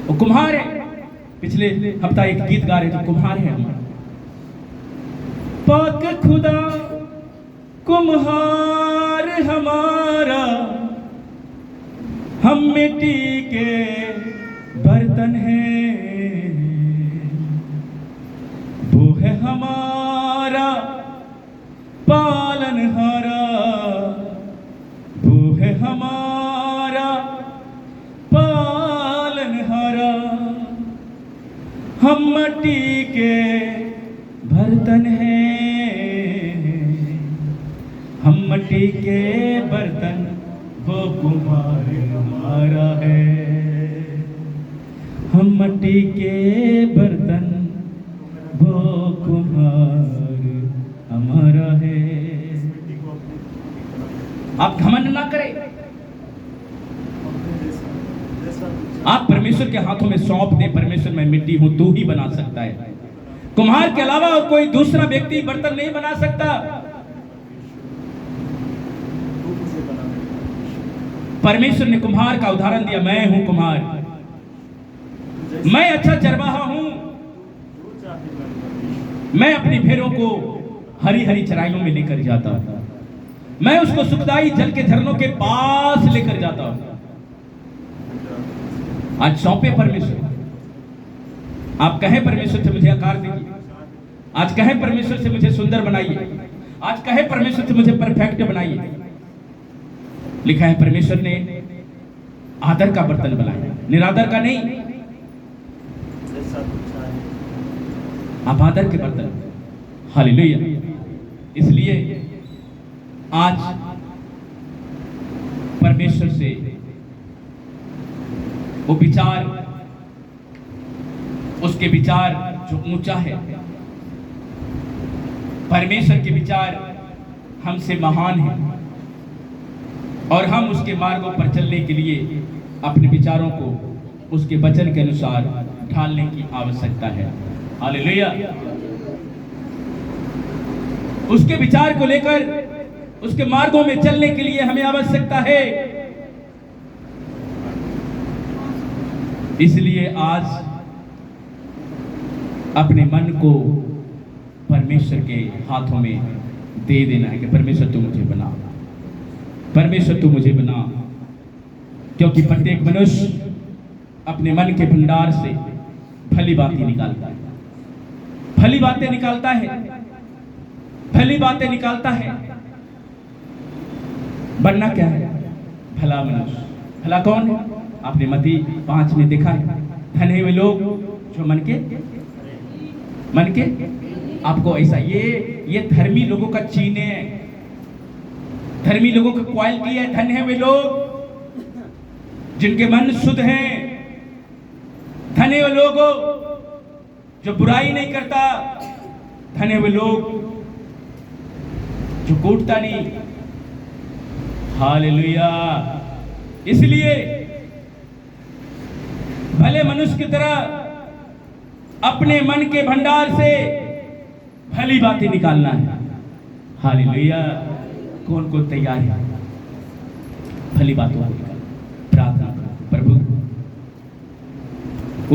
वो कुम्हार है। पिछले हफ्ता एक गीत गा रहे थे, कुम्हार है हमारा। पाक खुदा कुम्हार हमारा, हम मिट्टी के बर्तन हैं, वो है हमारा पालनहारा, वो है हमारा पालनहारा। हम मिट्टी के बर्तन हैं, हम मिट्टी के बर्तन, वो कुम्हार हमारा है। हम मिट्टी के बर्तन, वो कुम्हार हमारा है। आप घमंड ना करें, आप परमेश्वर के हाथों में सौंप दे। परमेश्वर, मैं मिट्टी हूं, तू ही बना सकता है। कुम्हार के अलावा कोई दूसरा व्यक्ति बर्तन नहीं बना सकता। परमेश्वर ने कुम्हार का उदाहरण दिया, मैं हूं कुम्हार, मैं अच्छा चरवाहा हूं, मैं अपनी भेड़ों को हरी हरी चराइयों में लेकर जाता हूं, मैं उसको सुखदाई जल के झरनों के पास लेकर जाता हूं। आज सौंपे परमेश्वर। आप कहें परमेश्वर से मुझे आकार दीजिए, आज कहें परमेश्वर से मुझे सुंदर बनाइए, आज कहें परमेश्वर से मुझे परफेक्ट बनाइए। लिखा है परमेश्वर ने आदर का बर्तन बनाया, निरादर का नहीं। आप आदर के बर्तन। हालेलुया। इसलिए आज परमेश्वर से वो विचार, उसके विचार जो ऊंचा है, परमेश्वर के विचार हमसे महान है, और हम उसके मार्गों पर चलने के लिए अपने विचारों को उसके वचन के अनुसार ढालने की आवश्यकता है। हालेलुया। उसके विचार को लेकर उसके मार्गों में चलने के लिए हमें आवश्यकता है। इसलिए आज अपने मन को परमेश्वर के हाथों में दे देना है कि परमेश्वर तू मुझे बना, परमेश्वर तू मुझे बना। क्योंकि प्रत्येक मनुष्य अपने मन के भंडार से भली बातें निकालता है, भली बातें निकालता है, भली बातें निकालता है। बनना क्या है? भला मनुष्य। भला कौन है? आपने मत्ती 5 में देखा है, धन्य हैं वे लोग जो मन के आपको ऐसा, ये धर्मी लोगों का चीने है, धर्मी लोगों का क्वालिटी है। धन्य हैं वे लोग जिनके मन शुद्ध हैं, धन्य वे लोग जो बुराई नहीं करता, धन्य वे लोग जो कूटता नहीं। हालेलुया। इसलिए भले मनुष्य की तरह अपने मन के भंडार से भली बातें निकालना है। हालेलुया। कौन कौन तैयार है भली बातों को निकाल? प्रार्थना करो, प्रभु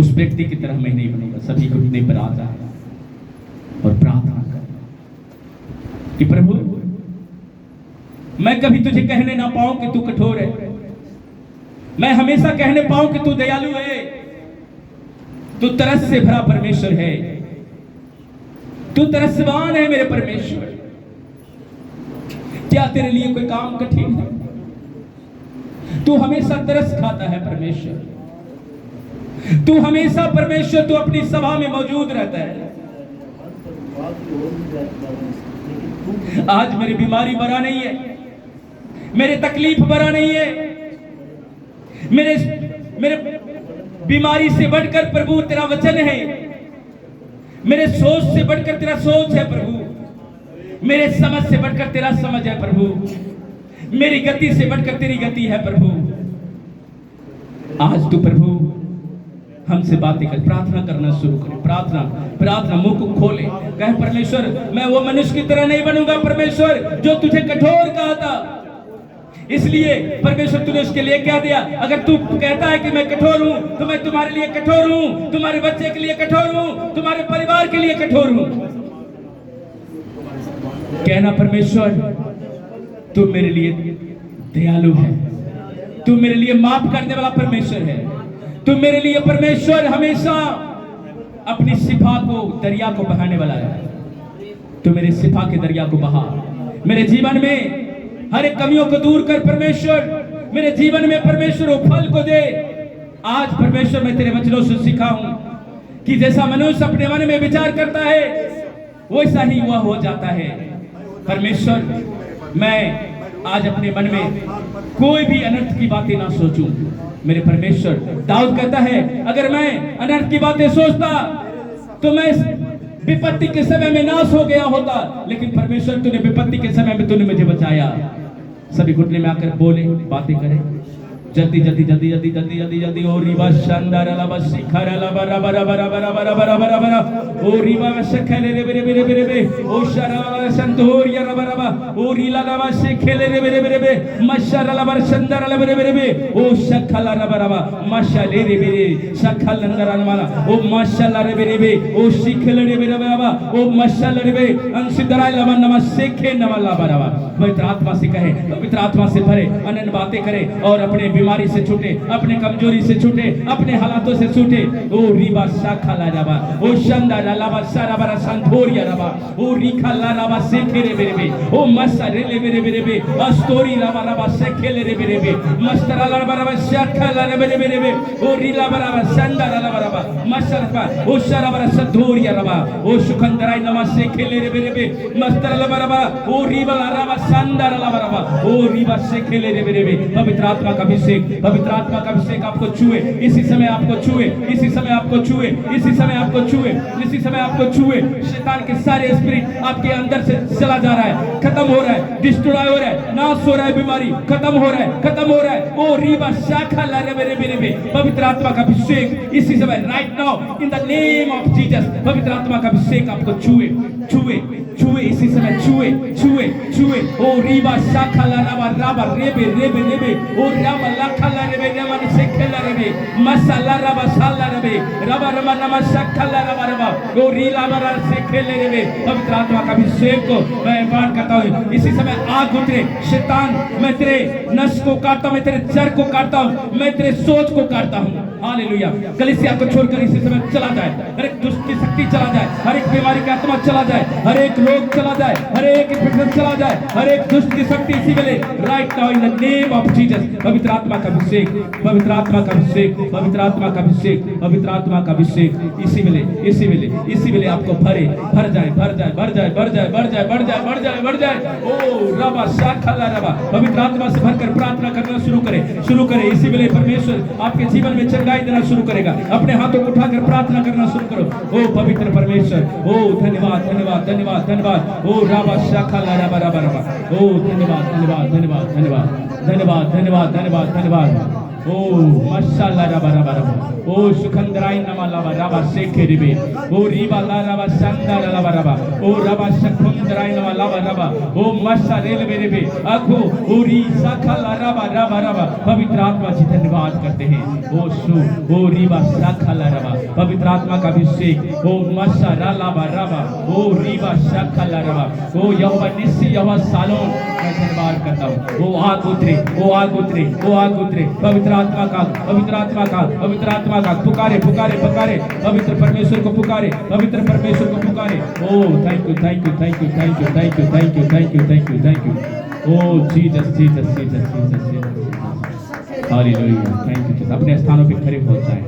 उस व्यक्ति की तरह मैं नहीं बनूंगा। सभी घुटने पर आ जाए और प्रार्थना कर कि प्रभु मैं कभी तुझे कहने ना पाऊं कि तू कठोर है, मैं हमेशा कहने पाऊं कि तू दयालु है, तू तरस से भरा परमेश्वर है, तू तरसवान है मेरे परमेश्वर। क्या तेरे लिए कोई काम कठिन है? तू हमेशा तरस खाता है परमेश्वर, तू हमेशा परमेश्वर, तू अपनी सभा में मौजूद रहता है। आज मेरी बीमारी बड़ा नहीं है, मेरे तकलीफ बड़ा नहीं है, मेरे बीमारी से बढ़कर प्रभु तेरा वचन है, मेरे सोच से बढ़कर तेरा सोच है प्रभु, मेरे समझ से बढ़कर तेरा समझ है प्रभु, मेरी गति से बढ़कर तेरी गति है प्रभु। आज तू प्रभु हमसे बातें कर, प्रार्थना करना शुरू करे, प्रार्थना मुंह को खोले, कहे परमेश्वर मैं वो मनुष्य की तरह नहीं बनूंगा परमेश्वर जो तुझे कठोर कहा था। इसलिए परमेश्वर तूने उसके लिए क्या दिया। अगर तू कहता है कि मैं कठोर हूं तो मैं तुम्हारे लिए कठोर हूं, तुम्हारे बच्चे के लिए कठोर हूं, तुम्हारे परिवार के लिए कठोर हूं। कहना परमेश्वर तू मेरे लिए दयालु है, तू मेरे लिए माफ करने वाला परमेश्वर है, तू मेरे लिए परमेश्वर हमेशा अपनी सिफा को दरिया को बहाने वाला है। तू मेरे सिफा के दरिया को बहा, मेरे जीवन में हर एक कमियों को दूर कर परमेश्वर, मेरे जीवन में परमेश्वर वो फल को दे। आज परमेश्वर मैं तेरे वचनों से सीखा हूं कि जैसा मनुष्य अपने मन में विचार करता है वैसा ही वह हो जाता है। परमेश्वर मैं आज अपने मन में कोई भी अनर्थ की बातें ना सोचूं। मेरे परमेश्वर दाऊद कहता है अगर मैं अनर्थ की बातें सोचता तो मैं विपत्ति के समय में नाश हो गया होता, लेकिन परमेश्वर तूने विपत्ति के समय में तूने मुझे बचाया। सभी घुटने में आकर बोले, बातें करें, जल्दी जल्दी जल्दी जल्दी जल्दी जल्दी जल्दी। ओ रिबा शानदार अलावा शिखर अलावा रबा रबा रबा रबा रबा रबा रबा रबा ओ रिबा शखले रे रे रे रे रे ओ शरा संतोर या रबा रबा ओ रीला रबा शखले रे रे रे रे मशर अलावा संदर अलावा रे रे ओ शखला रबा रबा मशले रे रे शखल नंदर अनवाला ओ मशला रे रे ओ शिखले रे रे रबा ओ मशल रे अंशिदराय लवन नम शेखे नवला रबा। पवित्र आत्मा से कहे, पवित्र आत्मा से भरे, अनन्य बातें करे और अपने बीमारी से छूटे, अपने कमजोरी से छूटे, अपने हालातों से छूटे। ओ रीबा शाखा ला रबा ओ शंदा लावा साराबा संतोरिया रबा ओ रीखा ला रबा सेखे रे रे ओ मसा रे ले रे रे अस्तोरी रबा रबा सेखे ले रे रे मस्तरा ला रबा शाखा ला रे रे ओ रीला रबा संदा ला रबा मसरबा ओ शराबा संतोरिया रबा ओ सुखंदराय नमा सेखे ले रे रे मस्तरा ला रबा ओ रीबा ला रबा संदा ला रबा ओ रीबा सेखे ले रे रे। पवित्र आत्मा का अभिषेक, पवित्र आत्मा का अभिषेक आपको छुए, इसी समय आपको छुए, इसी समय आपको छुए, इसी समय आपको छुए, इसी समय आपको छुए। शैतान के सारे स्पिरिट आपके अंदर से चला जा रहा है, खत्म हो रहा है, डिस्ट्रॉय हो रहा है, नाश हो रहा है, बीमारी खत्म हो रहा है, खत्म हो रहा है। ओ रीबा शाखा ला रे रे। पवित्र आत्मा का अभिषेक इसी समय right now in the name of Jesus, पवित्र आत्मा का अभिषेक आपको छुए छुए छुए, इसी समय छुए छुए छुए। ओ रीबा शाखा ला रबा रबा रेबे रेबे रेबे ओ रामा लाखा ला रेबे रामा सेखे ला रेबे मसाला रबा साला रेबे रबा रबा नमा शाखा ला रबा रबा ओ रीला बरा सेखे ले रेबे। पवित्र आत्मा का अभिषेक को मैं बात करता हूं, इसी समय आग उतरे। शैतान मैं तेरे नस को काटता हूं, मैं तेरे जड़ को काटता हूं, मैं तेरे सोच को काटता हूं। हालेलुया। कलीसिया को छोड़कर इसी समय चला जाए, हर एक दुष्ट की शक्ति चला जाए, हर एक बीमारी का आत्मा चला जाए, हर एक रोग चला जाए, हर एक इन्फेक्शन चला जाए, हर एक दुष्ट की शक्ति इसी वेले right now in the name of Jesus. पवित्र आत्मा का अभिषेक, पवित्र आत्मा का अभिषेक, पवित्र आत्मा का अभिषेक, पवित्र आत्मा का अभिषेक इसी वेले इसी वेले इसी वेले आपको भरे, भर जाए भर जाए भर जाए भर जाए भर जाए भर जाए भर जाए भर जाए। ओ रबा शाखा ला रबा। पवित्र आत्मा से भरकर प्रार्थना करना शुरू करें, शुरू करें। इसी वेले परमेश्वर आपके जीवन में चंगाई देना शुरू करेगा। अपने हाथों को उठाकर प्रार्थना करना शुरू करो। ओ पवित्र परमेश्वर, ओ धन्यवाद धन्यवाद धन्यवाद धन्यवाद। ओ राबा शाखा ला रबा रबा रबा। ओ धन्यवाद धन्यवाद धन्यवाद धन्यवाद धन्यवाद धन्यवाद धन्यवाद धन्यवाद। ओ माशाल्लाह रबा रबा रबा। ओ सुखंदराय नमा लावा रबा सेखे रिबे ओ रीबा ला रबा शानदार रबा रबा ओ रबा सुखंदराय नमा लावा रबा ओ मशा रेल मेरे बे आखो ओ री शाखा ला रबा रबा रबा। पवित्र आत्मा जी धन्यवाद करते हैं। ओ सु ओ रीबा शाखा ला रबा। पवित्र आत्मा का अभिषेक ओ मशा रा लावा रबा ओ रीबा शाखा ला रबा। ओ यहोवा निस्सी यहोवा सालोन मैं धन्यवाद करता हूँ। ओ आग उतरे, ओ आग उतरे, ओ आग उतरे। पवित्र आत्मा का, पवित्र आत्मा का, पवित्र आत्मा का पुकारे पुकारे पुकारे। पवित्र परमेश्वर को पुकारे, पवित्र परमेश्वर को पुकारे। Oh thank you thank you thank you thank you thank you thank you thank you thank you thank you. Oh Jesus Jesus Jesus Jesus Jesus. Hallelujah. Thank you. अपने स्थानों पे खड़े हो जाएं।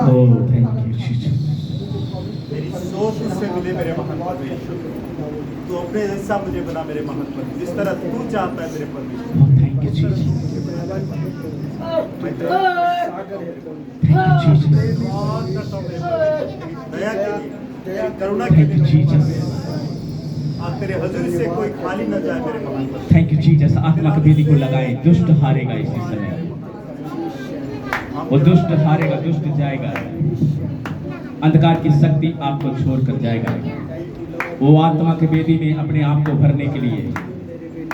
Oh thank you Jesus. मेरी सोच उससे मिले मेरे महत्व, तू अपने जैसा मुझे बना मेरे महत्व, जिस तरह तू चाहता है मेरे परमेश्वर। Thank you Jesus. दया के लिए, करुणा के लिए जीसस। और तेरे हजूर से कोई खाली न जाए मेरे महान। Thank you Jesus. आत्मा की बेदी को लगाए। दुष्ट हारेगा इसी समय, वो दुष्ट हारेगा, दुष्ट जाएगा, अंधकार की शक्ति आपको छोड़कर जाएगा। वो आत्मा की बेदी में अपने आप को भरने के लिए,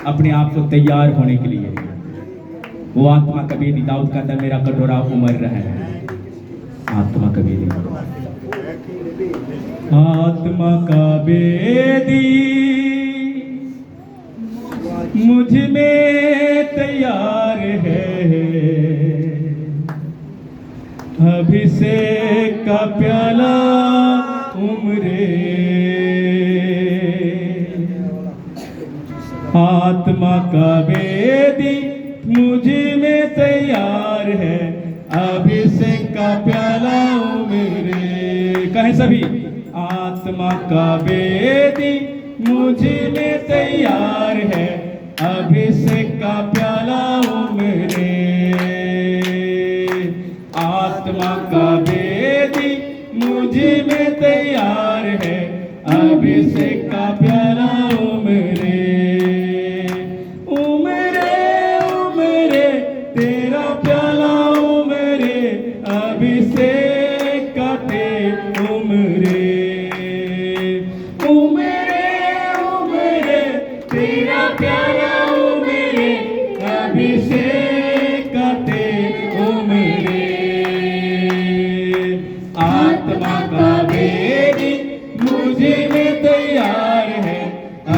अपने आप को तैयार होने के लिए, वो आत्मा का बेदी, दाऊद कहता है मेरा कटोरा उमड़ रहा है। आत्मा का बेदी, आत्मा का बेदी मुझ में तैयार है, अभिषेक का प्याला उमरे। आत्मा का बेदी मुझ में तैयार है, अभिषेक का प्याला उमरे। कहें सभी, आत्मा का बेदी मुझ में तैयार है, अभिषेक का प्याला उमरे। आत्मा का बेदी मुझ में तैयार है, अभिषेक का प्याला उमरे। उमरे उमरे तेरा प्याला उमरे, अभिषेक का तेल उमरे। उमरे उमरे तेरा प्याला उमरे, अभिषेक का तेल उमरे। आत्मा का बेदी मुझे में तैयार है,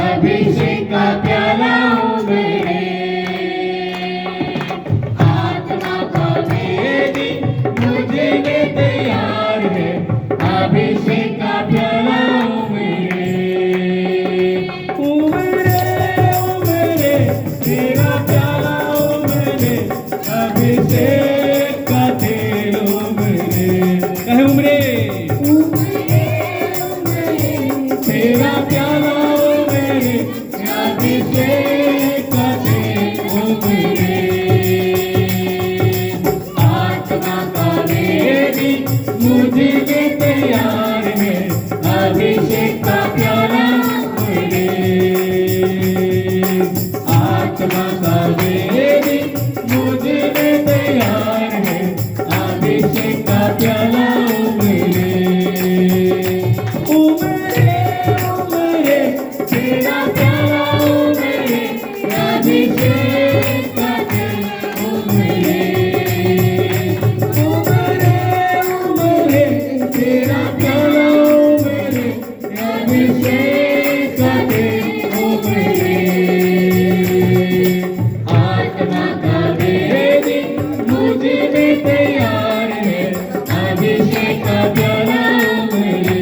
अभिषेक का प्याला उमरे। आत्मा का बेदी मुझे में तैयार है, अभिषेक का प्याला उमरे। उमरे उमरे तेरा प्याला उमरे, अभिषेक का तेल उमरे। कहे उमरे, तेरा प्याला उमरे, अभिषेक का तेल उमरे। आत्मा का बेदी मुझे में तैयार है, अभिषेक का प्याला उमरे। आत्मा का बेदी मुझे में तैयार है, अभिषेक का प्याला उमरे। उमरे उमरे तेरा प्याला उमरे, अभिषेक का तेल उमरे। उमरे उमरे तेरा प्याला उमरे, अभिषेक का तेल उमरे। आत्मा का बेदी मुझे में तैयार है, अभिषेक का प्याला उमरे।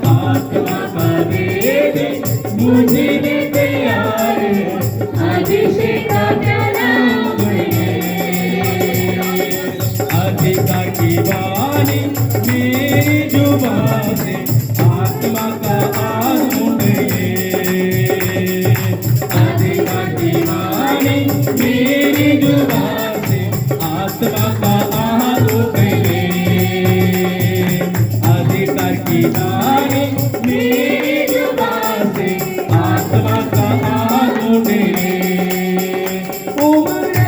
आत्मा का बेदी मुझे में तैयार है, अभिषेक का प्याला उमरे। अधिकार की वाणी मेरी जुबान से, आत्मा का आग उमरे। अधिकार की वाणी मेरी जुबान से, आत्मा का आग उमरे। अधिकार की वाणी मेरी जुबान से, आत्मा का आग उमरे। उमरे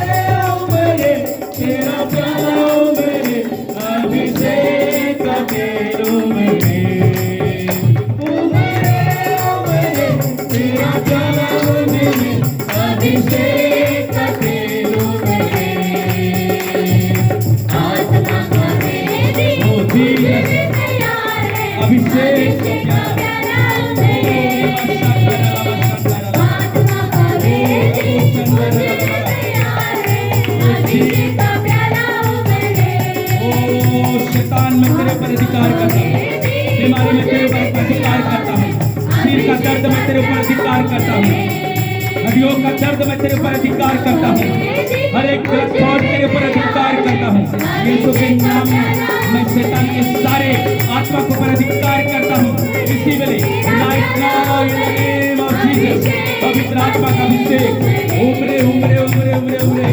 उमरे तेरा प्याला उमरे, अभिषेक का तेल उमरे। उमरे उमरे तेरा प्याला उमरे, अभिषेक का तेल उमरे। आत्मा का बेदी मुझे में तैयार है, अभिषेक का प्याला उमरे। आत्मा का बेदी मुझे में तैयार है, अभिषेक का प्याला उमरे। ओ शैतान, मैं तेरे ऊपर अधिकार करता हूँ, बीमारी में तेरे ऊपर अधिकार करता हूँ, सिर का दर्द में तेरे ऊपर अधिकार करता हूँ, हड्डियों का दर्द में तेरे ऊपर अधिकार करता हूँ, हर एक गलत थॉट तेरे ऊपर अधिकार करता हूँ। यीशु के नाम में मैं शैतान के सारे आत्मा को ऊपर अधिकार करता हूँ। इसी वेले right now in the name of Jesus, पवित्र आत्मा का अभिषेक उमरे उमरे उमरे उमरे उमरे।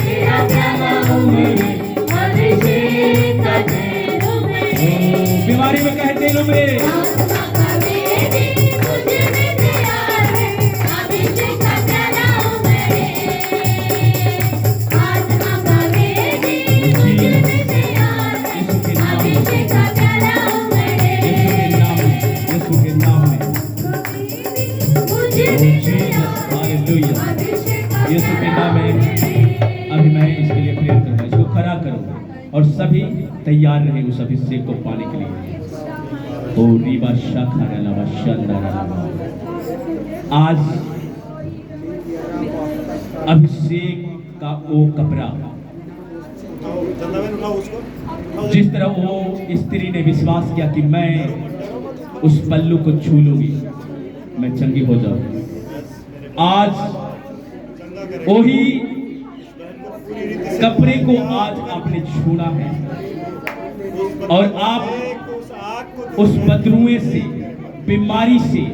तेरा प्याला उमरे, अभिषेक का तेल उमरे। बीमारी में कहे दिलों में आत्मा का वेदी मुझ में तैयार है, अभिषेक का प्याला उमड़े। आत्मा का वेदी मुझ में तैयार है, अभिषेक का प्याला उमड़े। यीशु के नाम में मुझ में तैयार हालेलुया। अभिषेक का यीशु के नाम में अभी मैं इसके लिए प्रेयर करूंगा, इसको खड़ा करूंगा और सभी तैयार रहे उस अभिषेक को पाने के लिए। ओ रीबा शाखा लबा शंदा लबा। आज अभिषेक का वो कपड़ा चंदावेन उठाओ उसको, उठाओ। जिस तरह वो स्त्री ने विश्वास किया कि मैं उस पल्लू को छू लूंगी, मैं चंगी हो जाऊंगी। आज चंगा करें। वही पूरी रीति से कपड़े को आज आपने छूना है और आप उस आग को उस बदरुए से, बीमारी से,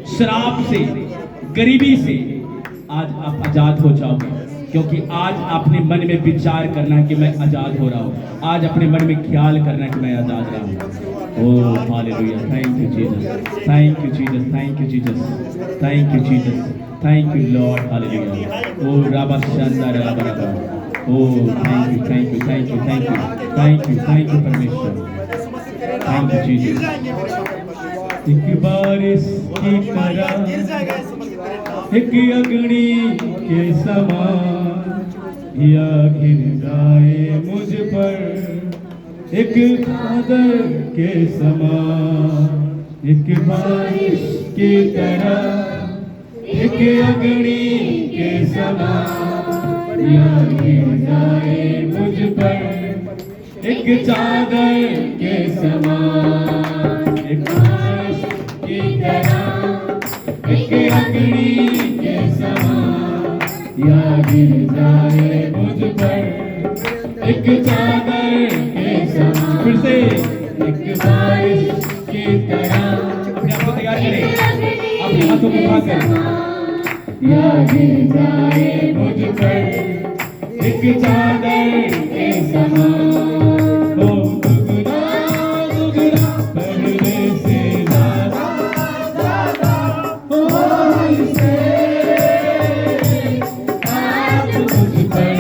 शराब से, गरीबी से आज आप आजाद हो जाओगे, क्योंकि आज आपने मन में विचार करना है कि मैं आजाद हो रहा हूँ। आज अपने मन में ख्याल करना है कि मैं आजाद रहा हूँ। Oh hallelujah, thank you Jesus, thank you Jesus, thank you Jesus, thank you Jesus, thank you lord, hallelujah. Oh राबा शांदा राबा राबा। Oh thank you, thank you, thank you, thank you, thank you, thank you परमेश्वर, thank you गिर Jesus. जाएंगे मेरे पापा। एक बारिश की तरह, गिर जाएगा ऐसे मत तेरे नाम। एक अग्नि के समान या गिर जाए मुझ पर, एक चादर के समान, एक बारिश की तरह, एक अग्नि के समान या गिर जाए मुझ पर, एक चादर के समान, एक बारिश की तरह, एक अग्नि के समान या गिर जाए मुझ पर, एक चादर के समान। फिर से एक बारिश की तरह, अपने आप को तैयार करें, अपने हाथों को उठाकर, या गिर जाए मुझ पर, एक चादर के समान। ओ दुगना दुगना पहले से ज्यादा हो से आज मुझ पर।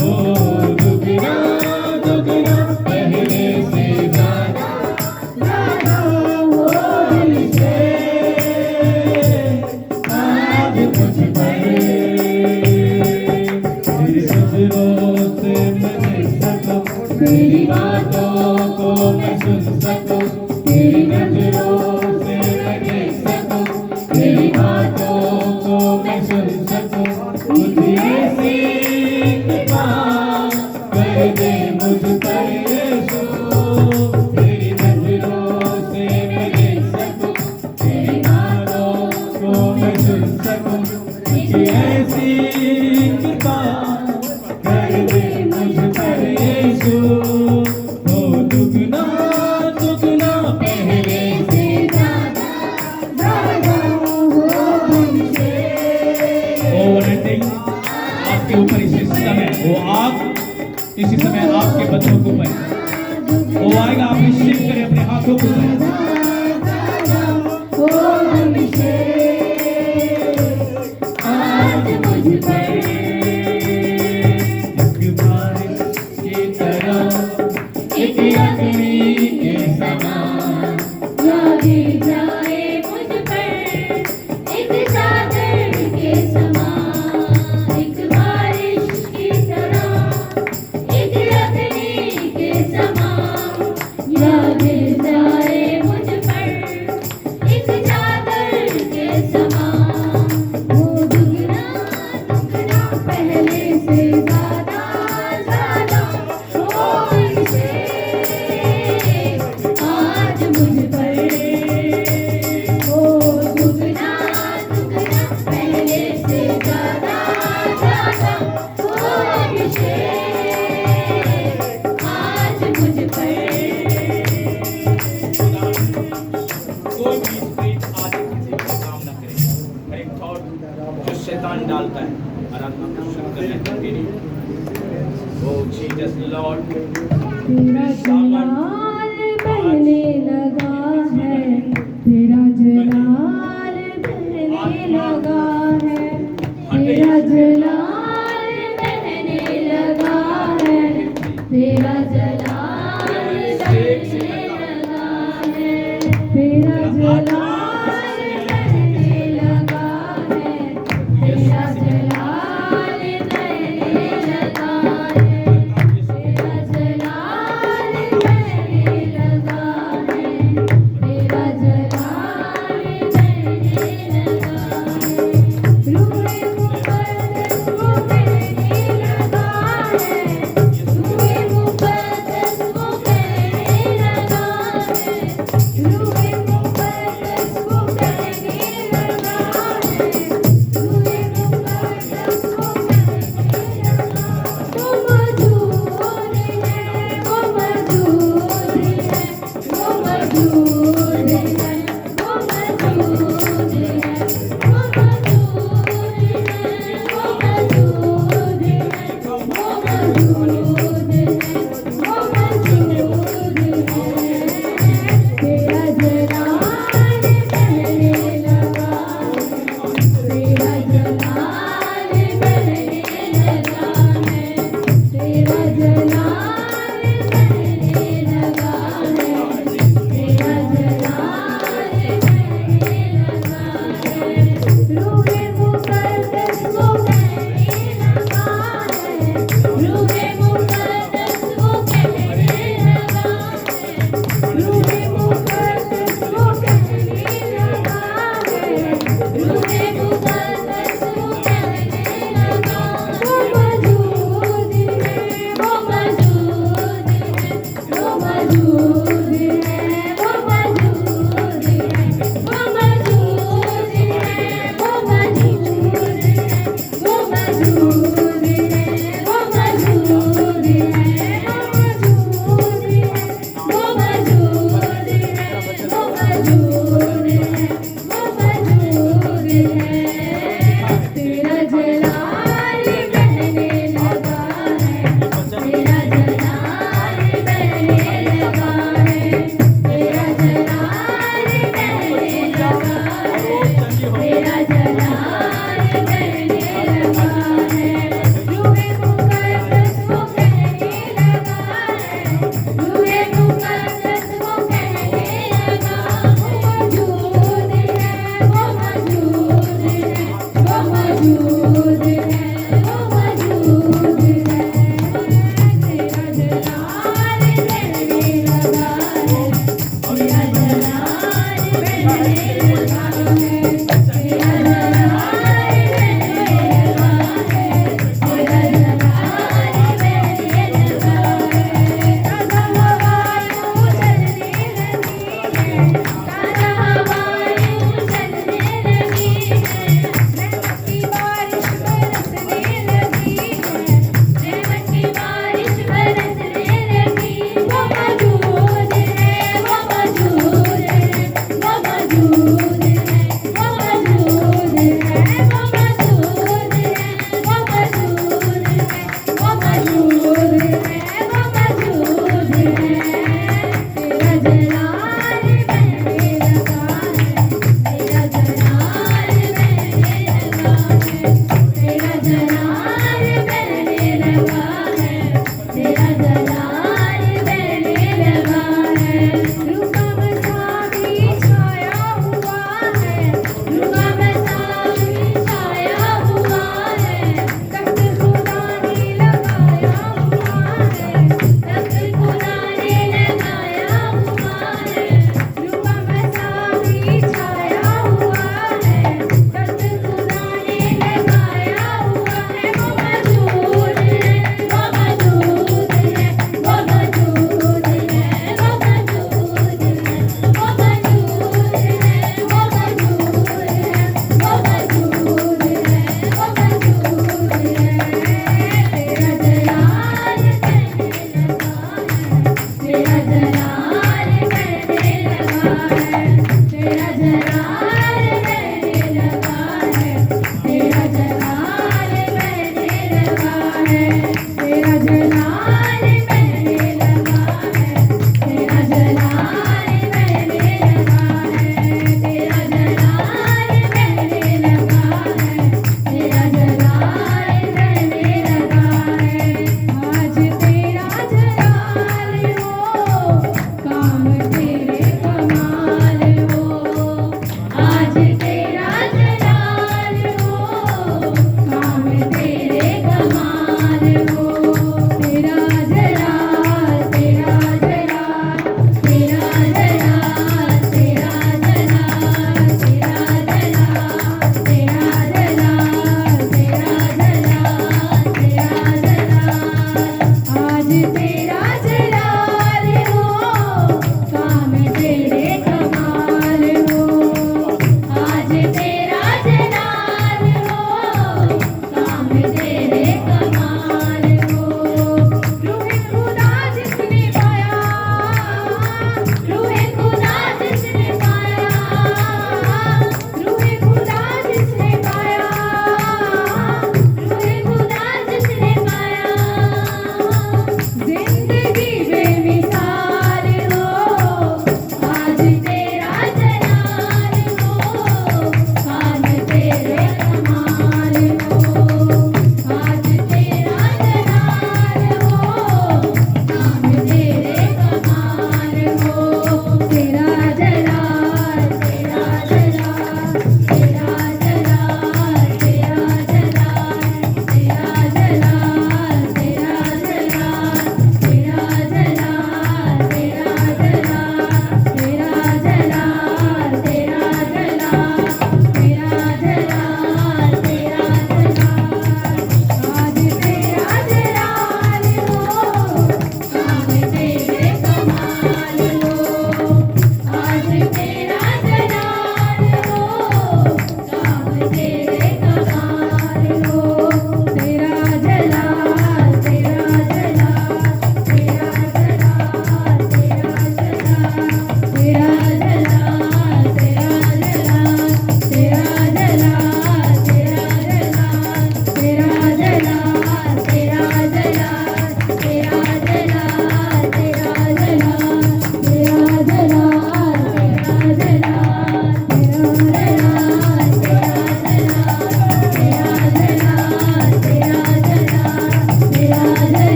ओ दुगना दुगना पहले से ज्यादा हो से आज मुझ पर। मेरी नजरों से मैं देख सकूं, मेरी बातों को मैं सुन सकूं, मेरी नजरों से मैं देख सकूं, मेरी बातों को मैं सुन सकूं। मुझे ऐसी कृपा कर दे मुझ पर यीशु, मेरी नजरों से मैं देख सकूं, मेरी बातों को मैं सुन सकूं। मुझे ऐसी कृपा कर दे मुझ पर यीशु, हो दुगना दुगना पहले से ज्यादा हो हमसे। आपके ऊपर इसी समय वो आग, इसी समय आपके बच्चों के ऊपर वो आएगा। आप रिसीव करें अपने हाथों को ऊपर। हो हमसे आज मुझ पर। एक बारिश की तरह, एक अग्नि के समान, या गिर जाए मुझ पर, एक चादर के समान, एक बारिश की तरह, एक अग्नि के समान, या गिर जाए मुझ पर, एक चादर के समान। वो दुगना दुगना पहले से ज्यादा हो हमसे आज मुझ पर। ओ दुगना दुगना पहले से ज्यादा हो हमसे आज मुझ पर। कोई भी स्पिरिट आज किसी का काम ना करे। हर एक थॉट जो शैतान डालता है आराधना को शुरू करने के लिए, ओ जीसस लॉर्ड तेरा जलाल बहने लगा है, तेरा जलाल बहने लगा है, तेरा जलाल बहने लगा है, तेरा जलाल बहने लगा है, तेरा जलाल बहने लगा है, तेरा जलाल बहने लगा है, तेरा जलाल बहने लगा है, तेरा जलाल बहने लगा है। रूहे मुक़द्दस वो कहने लगा है, रूहे मुक़द्दस वो कहने लगा है, रूहे मुक़द्दस वो कहने लगा है, रूहे मुक़द्दस वो कहने लगा। वो मौजूद है, वो मौजूद है, वो मौजूद है, वो मौजूद है, वो मौजूद है, वो मौजूद है, वो मौजूद है, वो मौजूद है। तेरा जलाल बहने लगा है, तेरा जलाल बहने लगा है, तेरा जलाल बहने लगा है, तेरा जलाल बहने लगा है। रूहे मुक़द्दस वो कहने लगा है, रूहे मुक़द्दस वो कहने लगा है, रूहे मुक़द्दस वो कहने लगा है, रूहे मुक़द्दस वो कहने लगा। वो मौजूद है, वो मौजूद है, वो मौजूद है, वो मौजूद है, वो मौजूद है, वो मौजूद है, वो मौजूद है, वो मौजूद है, वो मौजूद है, वो मौजूद है, वो मौजूद है। तेरा जलाल बहने लगा है, तेरा जलाल बहने लगा है, तेरा जलाल बहने लगा है, तेरा जलाल बहने लगा है। रूहे मुक़द्दस वो कहने लगा है, रूहे मुक़द्दस वो कहने लगा। वो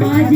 आज